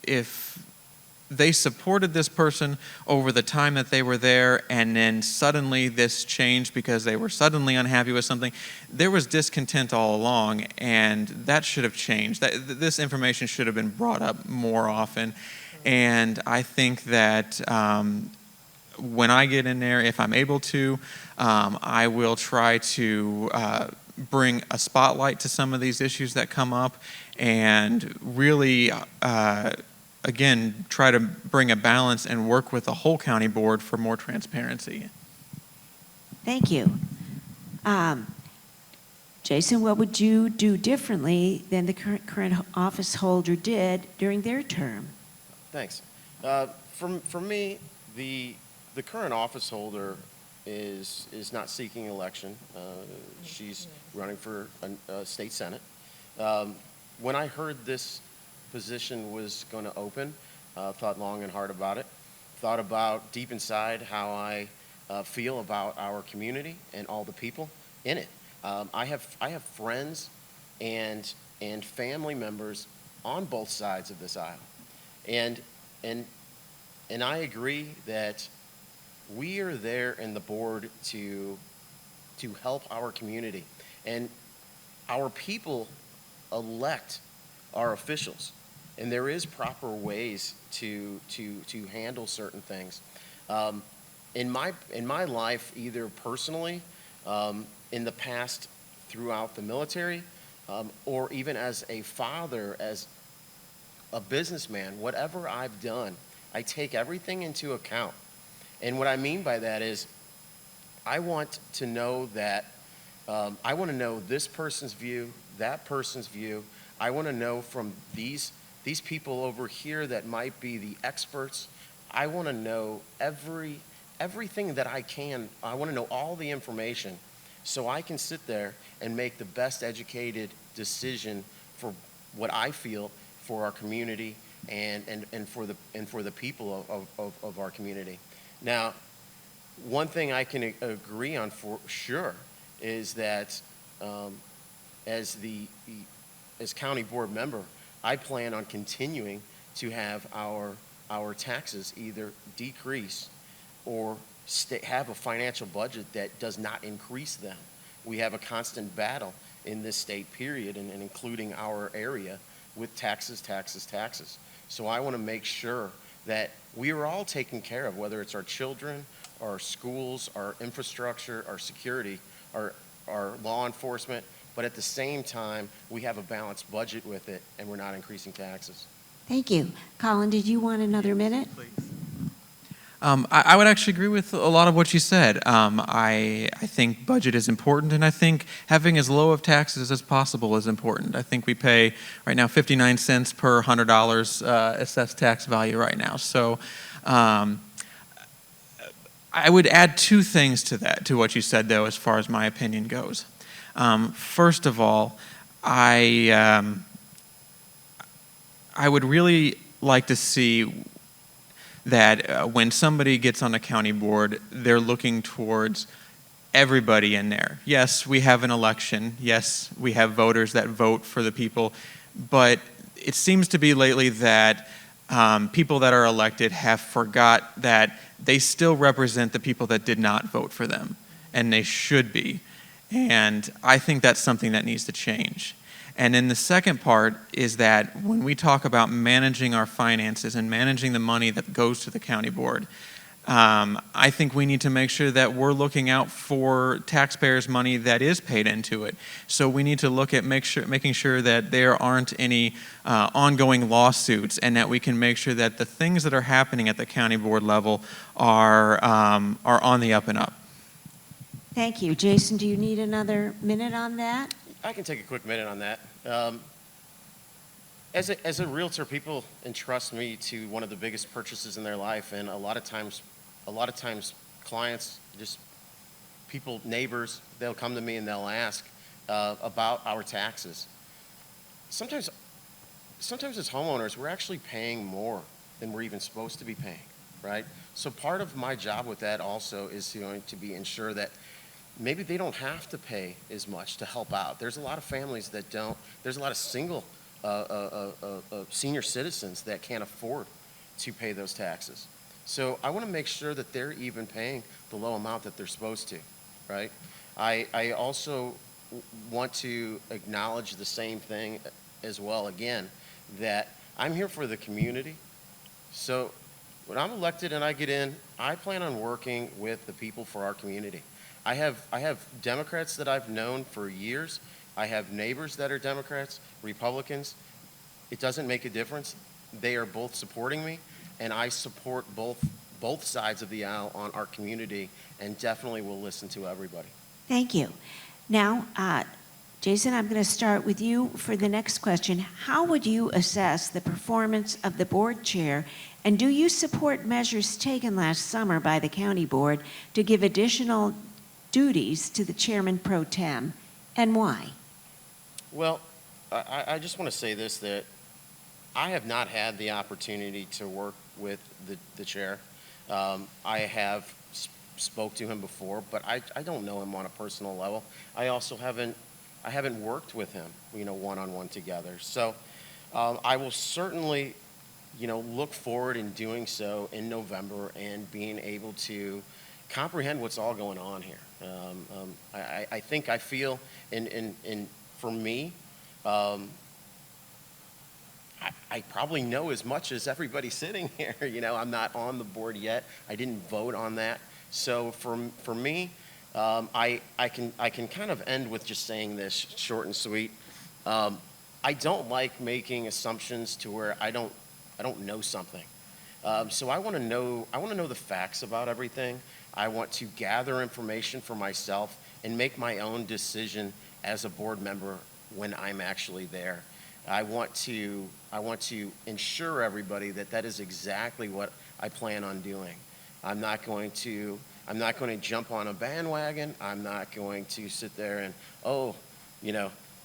they supported this person over the time that they were there, and then suddenly this changed because they were suddenly unhappy with something, there was discontent all along, and that should have changed. This information should have been brought up more often, and I think that when I get in there, if I'm able to, I will try to bring a spotlight to some of these issues that come up, and really again, try to bring a balance and work with the whole county board for more transparency. Thank you. Jason, what would you do differently than the current office holder did during their term? Thanks. For me, the current office holder is not seeking election. She's running for a state senate. When I heard this position was going to open, thought long and hard about it, thought about deep inside how I feel about our community and all the people in it. I have friends and family members on both sides of this aisle, and I agree that we are there in the board to help our community, and our people elect our officials. And there is proper ways to handle certain things. In my life, either personally, in the past throughout the military, or even as a father, as a businessman, whatever I've done, I take everything into account. And what I mean by that is, I want to know that, I want to know this person's view, that person's view. I want to know from these people over here that might be the experts. I want to know everything that I can. I want to know all the information so I can sit there and make the best educated decision for what I feel for our community and for the people of our community. Now, one thing I can agree on for sure is that as county board member, I plan on continuing to have our taxes either decrease or have a financial budget that does not increase them. We have a constant battle in this state, period, and including our area, with taxes. So I want to make sure that we are all taken care of, whether it's our children, our schools, our infrastructure, our security, our law enforcement, but at the same time, we have a balanced budget with it, and we're not increasing taxes. Thank you. Colin, did you want another minute? Please. I would actually agree with a lot of what you said. I think budget is important, and I think having as low of taxes as possible is important. I think we pay right now 59 cents per $100 assessed tax value right now. So I would add two things to that, to what you said, though, as far as my opinion goes. First of all, I would really like to see that when somebody gets on a county board, they're looking towards everybody in there. Yes, we have an election. Yes, we have voters that vote for the people. But it seems to be lately that people that are elected have forgot that they still represent the people that did not vote for them, and they should be. And I think that's something that needs to change. And then the second part is that when we talk about managing our finances and managing the money that goes to the county board, I think we need to make sure that we're looking out for taxpayers' money that is paid into it. So we need to look at making sure that there aren't any ongoing lawsuits, and that we can make sure that the things that are happening at the county board level are on the up and up. Thank you. Jason, do you need another minute on that? I can take a quick minute on that. As a realtor, people entrust me to one of the biggest purchases in their life, and a lot of times clients, just people, neighbors, they'll come to me and they'll ask about our taxes. Sometimes as homeowners, we're actually paying more than we're even supposed to be paying, right? So part of my job with that also is going to be ensure that maybe they don't have to pay as much to help out. There's a lot of families that don't. There's a lot of single senior citizens that can't afford to pay those taxes. So I want to make sure that they're even paying the low amount that they're supposed to, right? I also want to acknowledge the same thing as well, again, that I'm here for the community. So when I'm elected and I get in, I plan on working with the people for our community. I have Democrats that I've known for years. I have neighbors that are Democrats, Republicans. It doesn't make a difference. They are both supporting me, and I support both sides of the aisle on our community, and definitely will listen to everybody. Thank you. Now, Jason, I'm going to start with you for the next question. How would you assess the performance of the board chair, and do you support measures taken last summer by the county board to give additional duties to the chairman pro tem, and why? Well, I just want to say this, that I have not had the opportunity to work with the chair. I have spoke to him before, but I don't know him on a personal level. I also haven't worked with him, one-on-one together. So I will certainly, look forward in doing so in November and being able to comprehend what's all going on here. I feel, for me, I probably know as much as everybody sitting here. I'm not on the board yet. I didn't vote on that. So for me, I can kind of end with just saying this short and sweet. I don't like making assumptions to where I don't know something. So I want to know the facts about everything. I want to gather information for myself and make my own decision as a board member when I'm actually there. I want to ensure everybody that is exactly what I plan on doing. I'm not going to jump on a bandwagon. I'm not going to sit there and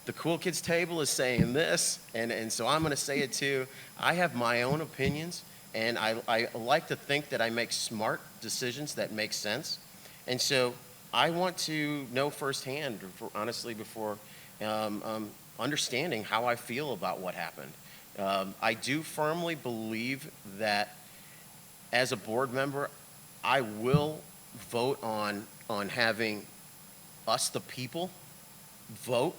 the cool kids table is saying this, and so I'm going to say it too. I have my own opinions, and I like to think that I make smart decisions that make sense. And so I want to know firsthand, honestly, before understanding how I feel about what happened. I do firmly believe that as a board member, I will vote on having us, the people, vote,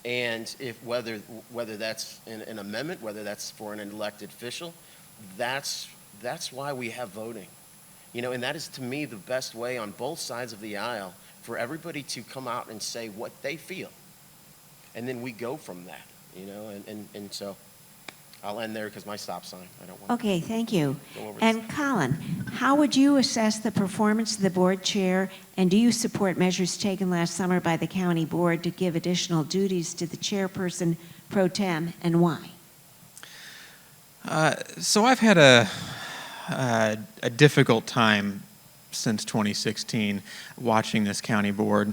and if whether that's an amendment, whether that's for an elected official, that's why we have voting. You know, and that is, to me, the best way on both sides of the aisle for everybody to come out and say what they feel. And then we go from that, you know, and so I'll end there because my stop sign, I don't want Okay, thank you. to go over. And Collin, how would you assess the performance of the board chair, and do you support measures taken last summer by the county board to give additional duties to the chairperson pro tem, and why? So I've had a difficult time since 2016 watching this county board.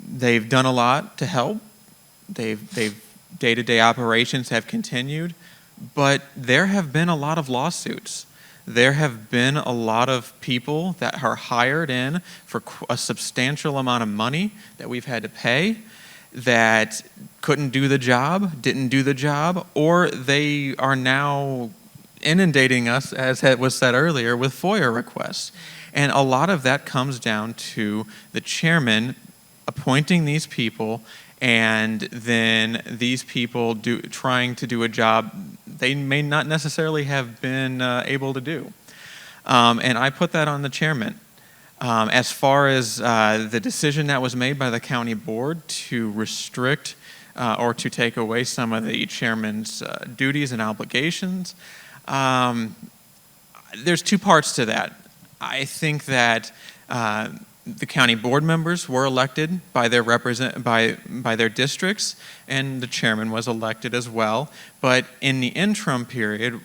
They've done a lot to help. They've day-to-day operations have continued, but there have been a lot of lawsuits. There have been a lot of people that are hired in for a substantial amount of money that we've had to pay that couldn't do the job, didn't do the job, or they are now inundating us, as was said earlier, with FOIA requests. And a lot of that comes down to the chairman appointing these people, and then these people trying to do a job they may not necessarily have been able to do. And I put that on the chairman. As far as the decision that was made by the county board to restrict or to take away some of the chairman's duties and obligations, there's two parts to that. I think that the county board members were elected by their by their districts, and the chairman was elected as well. But in the interim period,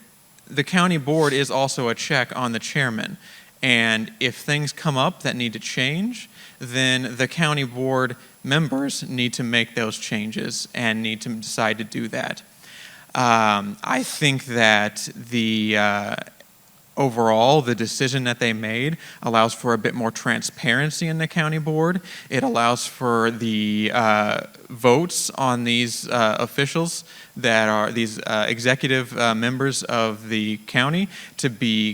the county board is also a check on the chairman. And if things come up that need to change, then the county board members need to make those changes and need to decide to do that. I think that overall, the decision that they made allows for a bit more transparency in the county board. It allows for the votes on these officials that are these executive members of the county to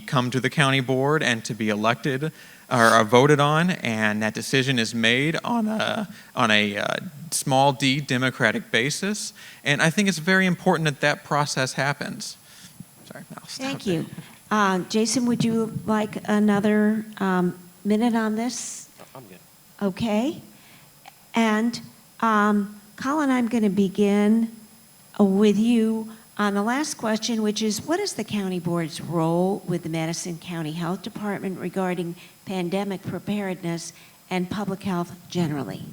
come to the county board and to be elected or voted on, and that decision is made on a small d democratic basis. And I think it's very important that that process happens. Sorry, I'll stop Thank there. you. Jason, would you like another minute on this? I'm good. Okay. And Collin, I'm going to begin with you on the last question, which is, what is the county board's role with the Madison County Health Department regarding pandemic preparedness and public health generally?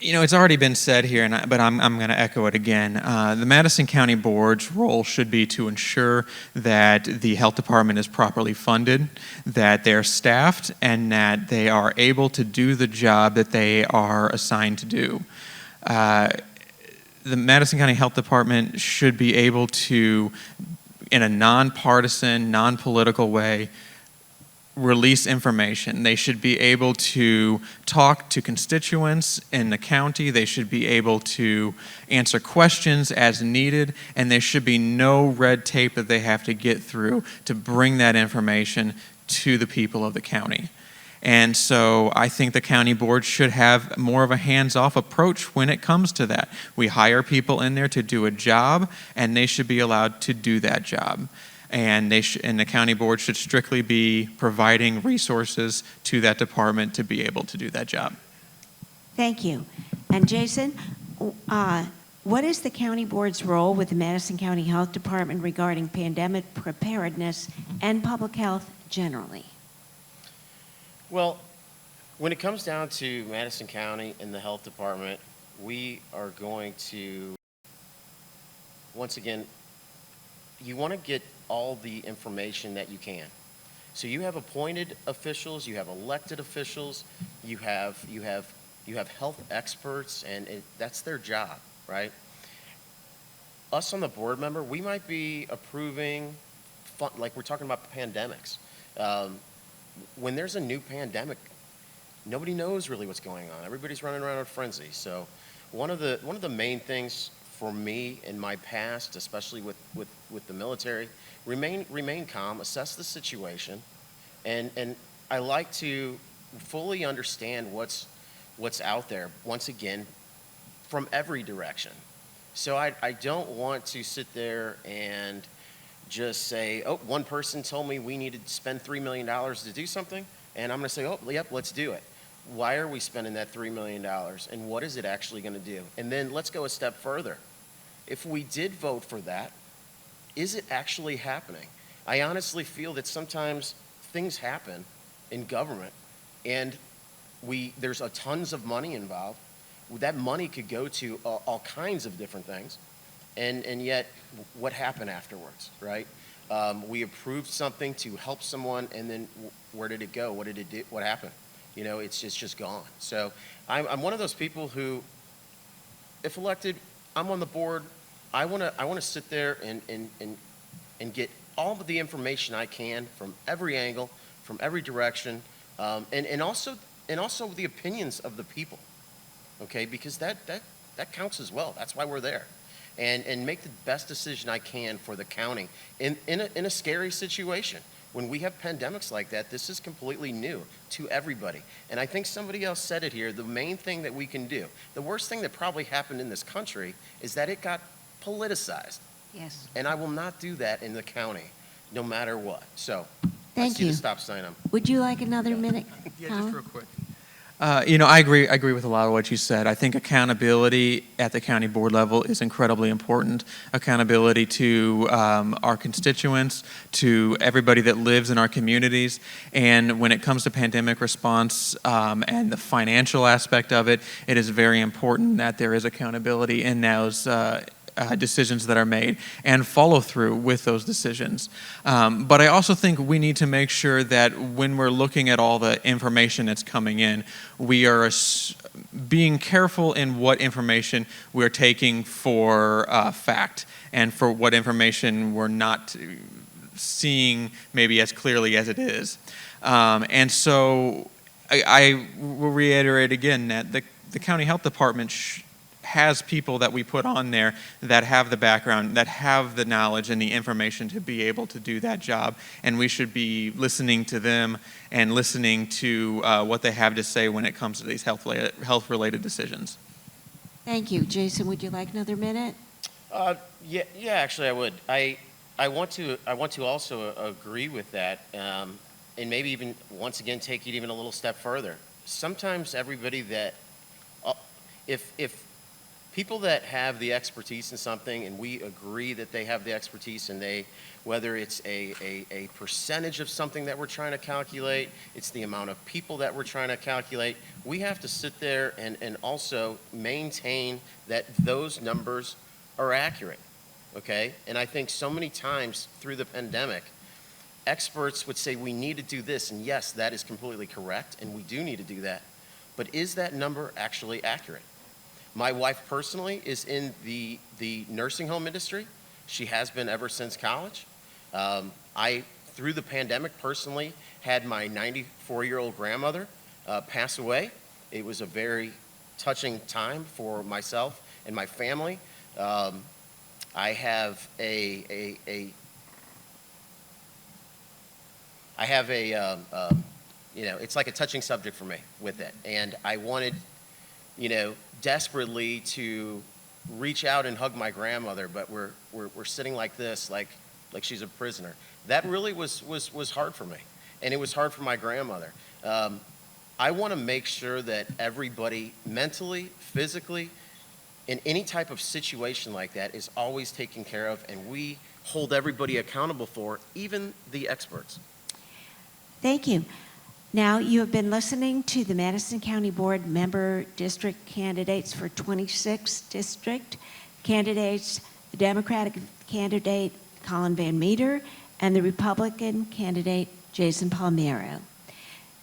You know, it's already been said here, but I'm going to echo it again. The Madison County Board's role should be to ensure that the health department is properly funded, that they're staffed, and that they are able to do the job that they are assigned to do. The Madison County Health Department should be able to, in a nonpartisan, non-political way, release information. They should be able to talk to constituents in the county. They should be able to answer questions as needed, and there should be no red tape that they have to get through to bring that information to the people of the county. And so I think the county board should have more of a hands-off approach when it comes to that. We hire people in there to do a job, and they should be allowed to do that job. And the county board should strictly be providing resources to that department to be able to do that job. Thank you. And Jason, what is the county board's role with the Madison County Health Department regarding pandemic preparedness and public health generally? Well, when it comes down to Madison County and the health department, we are going to, once again, you want to get all the information that you can. So you have appointed officials, you have elected officials, you have health experts, and that's their job, right? Us on the board member, we might be approving, like we're talking about pandemics. When there's a new pandemic, nobody knows really what's going on. Everybody's running around in a frenzy. So one of the main things for me in my past, especially with the military, remain calm, assess the situation, and I like to fully understand what's out there, once again, from every direction. So I don't want to sit there and just say, oh, one person told me we needed to spend $3 million to do something, and I'm going to say, oh, yep, let's do it. Why are we spending that $3 million, and what is it actually going to do? And then let's go a step further. If we did vote for that, is it actually happening? I honestly feel that sometimes things happen in government, and there's tons of money involved. That money could go to all kinds of different things, and yet what happened afterwards, right? We approved something to help someone, and then where did it go? What did it do? What happened? You know, it's just gone. So I'm one of those people who, if elected, I'm on the board. I want to sit there and get all of the information I can from every angle, from every direction, and also the opinions of the people. Okay, because that counts as well. That's why we're there, and make the best decision I can for the county in a scary situation. When we have pandemics like that, this is completely new to everybody. And I think somebody else said it here, the main thing that we can do, the worst thing that probably happened in this country is that it got politicized. Yes. And I will not do that in the county, no matter what. So, Thank I see you. the stop sign. Would you like another minute? Yeah, Collin? just real quick. I agree with a lot of what you said. I think accountability at the county board level is incredibly important. Accountability to our constituents, to everybody that lives in our communities. And when it comes to pandemic response and the financial aspect of it, it is very important that there is accountability in those decisions that are made and follow through with those decisions. But I also think we need to make sure that when we're looking at all the information that's coming in, we are being careful in what information we're taking for fact and for what information we're not seeing maybe as clearly as it is. And so I will reiterate again that the county health department has people that we put on there that have the background, that have the knowledge and the information to be able to do that job, and we should be listening to them and listening to what they have to say when it comes to these health-related decisions. Thank you. Jason, would you like another minute? Yeah, actually, I would. I want to also agree with that, and maybe even once again take it even a little step further. Sometimes everybody that, if people that have the expertise in something, and we agree that they have the expertise, and whether it's a percentage of something that we're trying to calculate, it's the amount of people that we're trying to calculate, we have to sit there and also maintain that those numbers are accurate, okay? And I think so many times through the pandemic, experts would say we need to do this, and yes, that is completely correct, and we do need to do that. But is that number actually accurate? My wife personally is in the nursing home industry. She has been ever since college. I, through the pandemic personally, had my 94-year-old grandmother pass away. It was a very touching time for myself and my family. I have it's like a touching subject for me with it. And I wanted, desperately to reach out and hug my grandmother, but we're sitting like this, like she's a prisoner. That really was hard for me, and it was hard for my grandmother. I want to make sure that everybody mentally, physically, in any type of situation like that is always taken care of, and we hold everybody accountable for, even the experts. Thank you. Now, you have been listening to the Madison County Board member district candidates for 26th District. Candidates, the Democratic candidate Collin Vanmeter and the Republican candidate, Jason Palmero.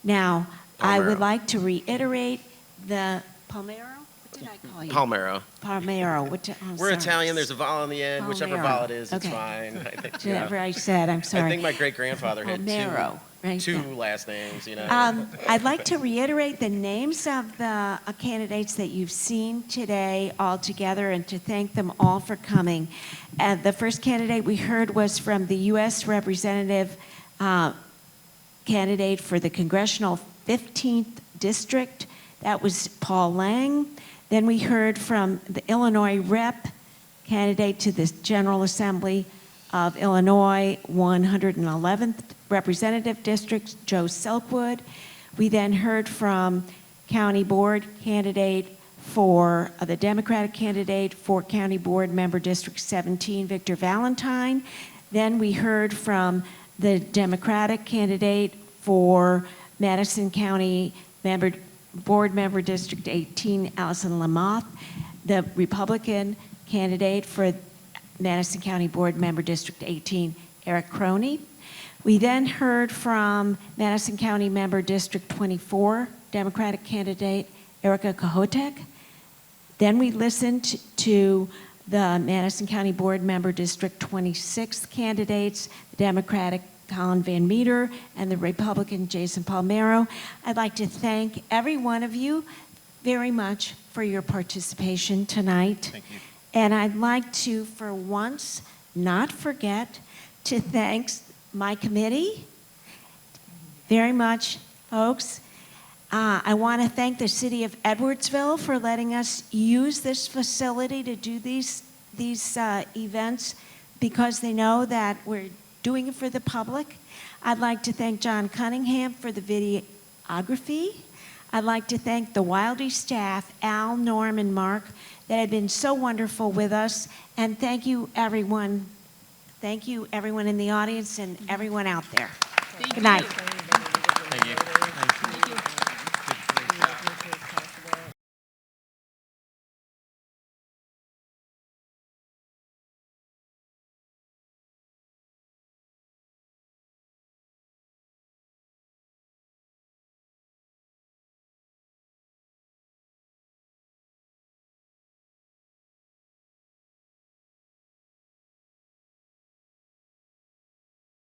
Now, I would Palmero. like to reiterate the, Palmero? What did I call you? Palmero. Palmero. We're Italian, there's a vowel on the end. Whichever Palmero. vowel it is, it's Okay. fine. I think, Whatever I said, I'm I sorry. think my great-grandfather had Palmero, right two there. last names, you know. I'd like to reiterate the names of the candidates that you've seen today all together and to thank them all for coming. The first candidate we heard was from the U.S. Representative candidate for the Congressional 15th District. That was Paul Lange. Then we heard from the Illinois Rep candidate to the General Assembly of Illinois 111th Representative District, Joe Silkwood. We then heard from County Board candidate for the Democratic candidate for County Board Member District 17, Victor Valentine. Then we heard from the Democratic candidate for Madison County Board Member District 18, Alison Lamothe. The Republican candidate for Madison County Board Member District 18, Eric Crony. We then heard from Madison County Member District 24, Democratic candidate Erika Kohouted. Then we listened to the Madison County Board Member District 26 candidates, the Democratic Collin Vanmeter and the Republican Jason Palmero. I'd like to thank every one of you very much for your participation tonight. Thank you. And I'd like to, for once, not forget to thank my committee very much, folks. I want to thank the City of Edwardsville for letting us use this facility to do these events because they know that we're doing it for the public. I'd like to thank John Cunningham for the videography. I'd like to thank the Wildy staff, Al, Norm, and Mark, that have been so wonderful with us. And thank you, everyone. Thank you, everyone in the audience and everyone out there. Good night. Thank you.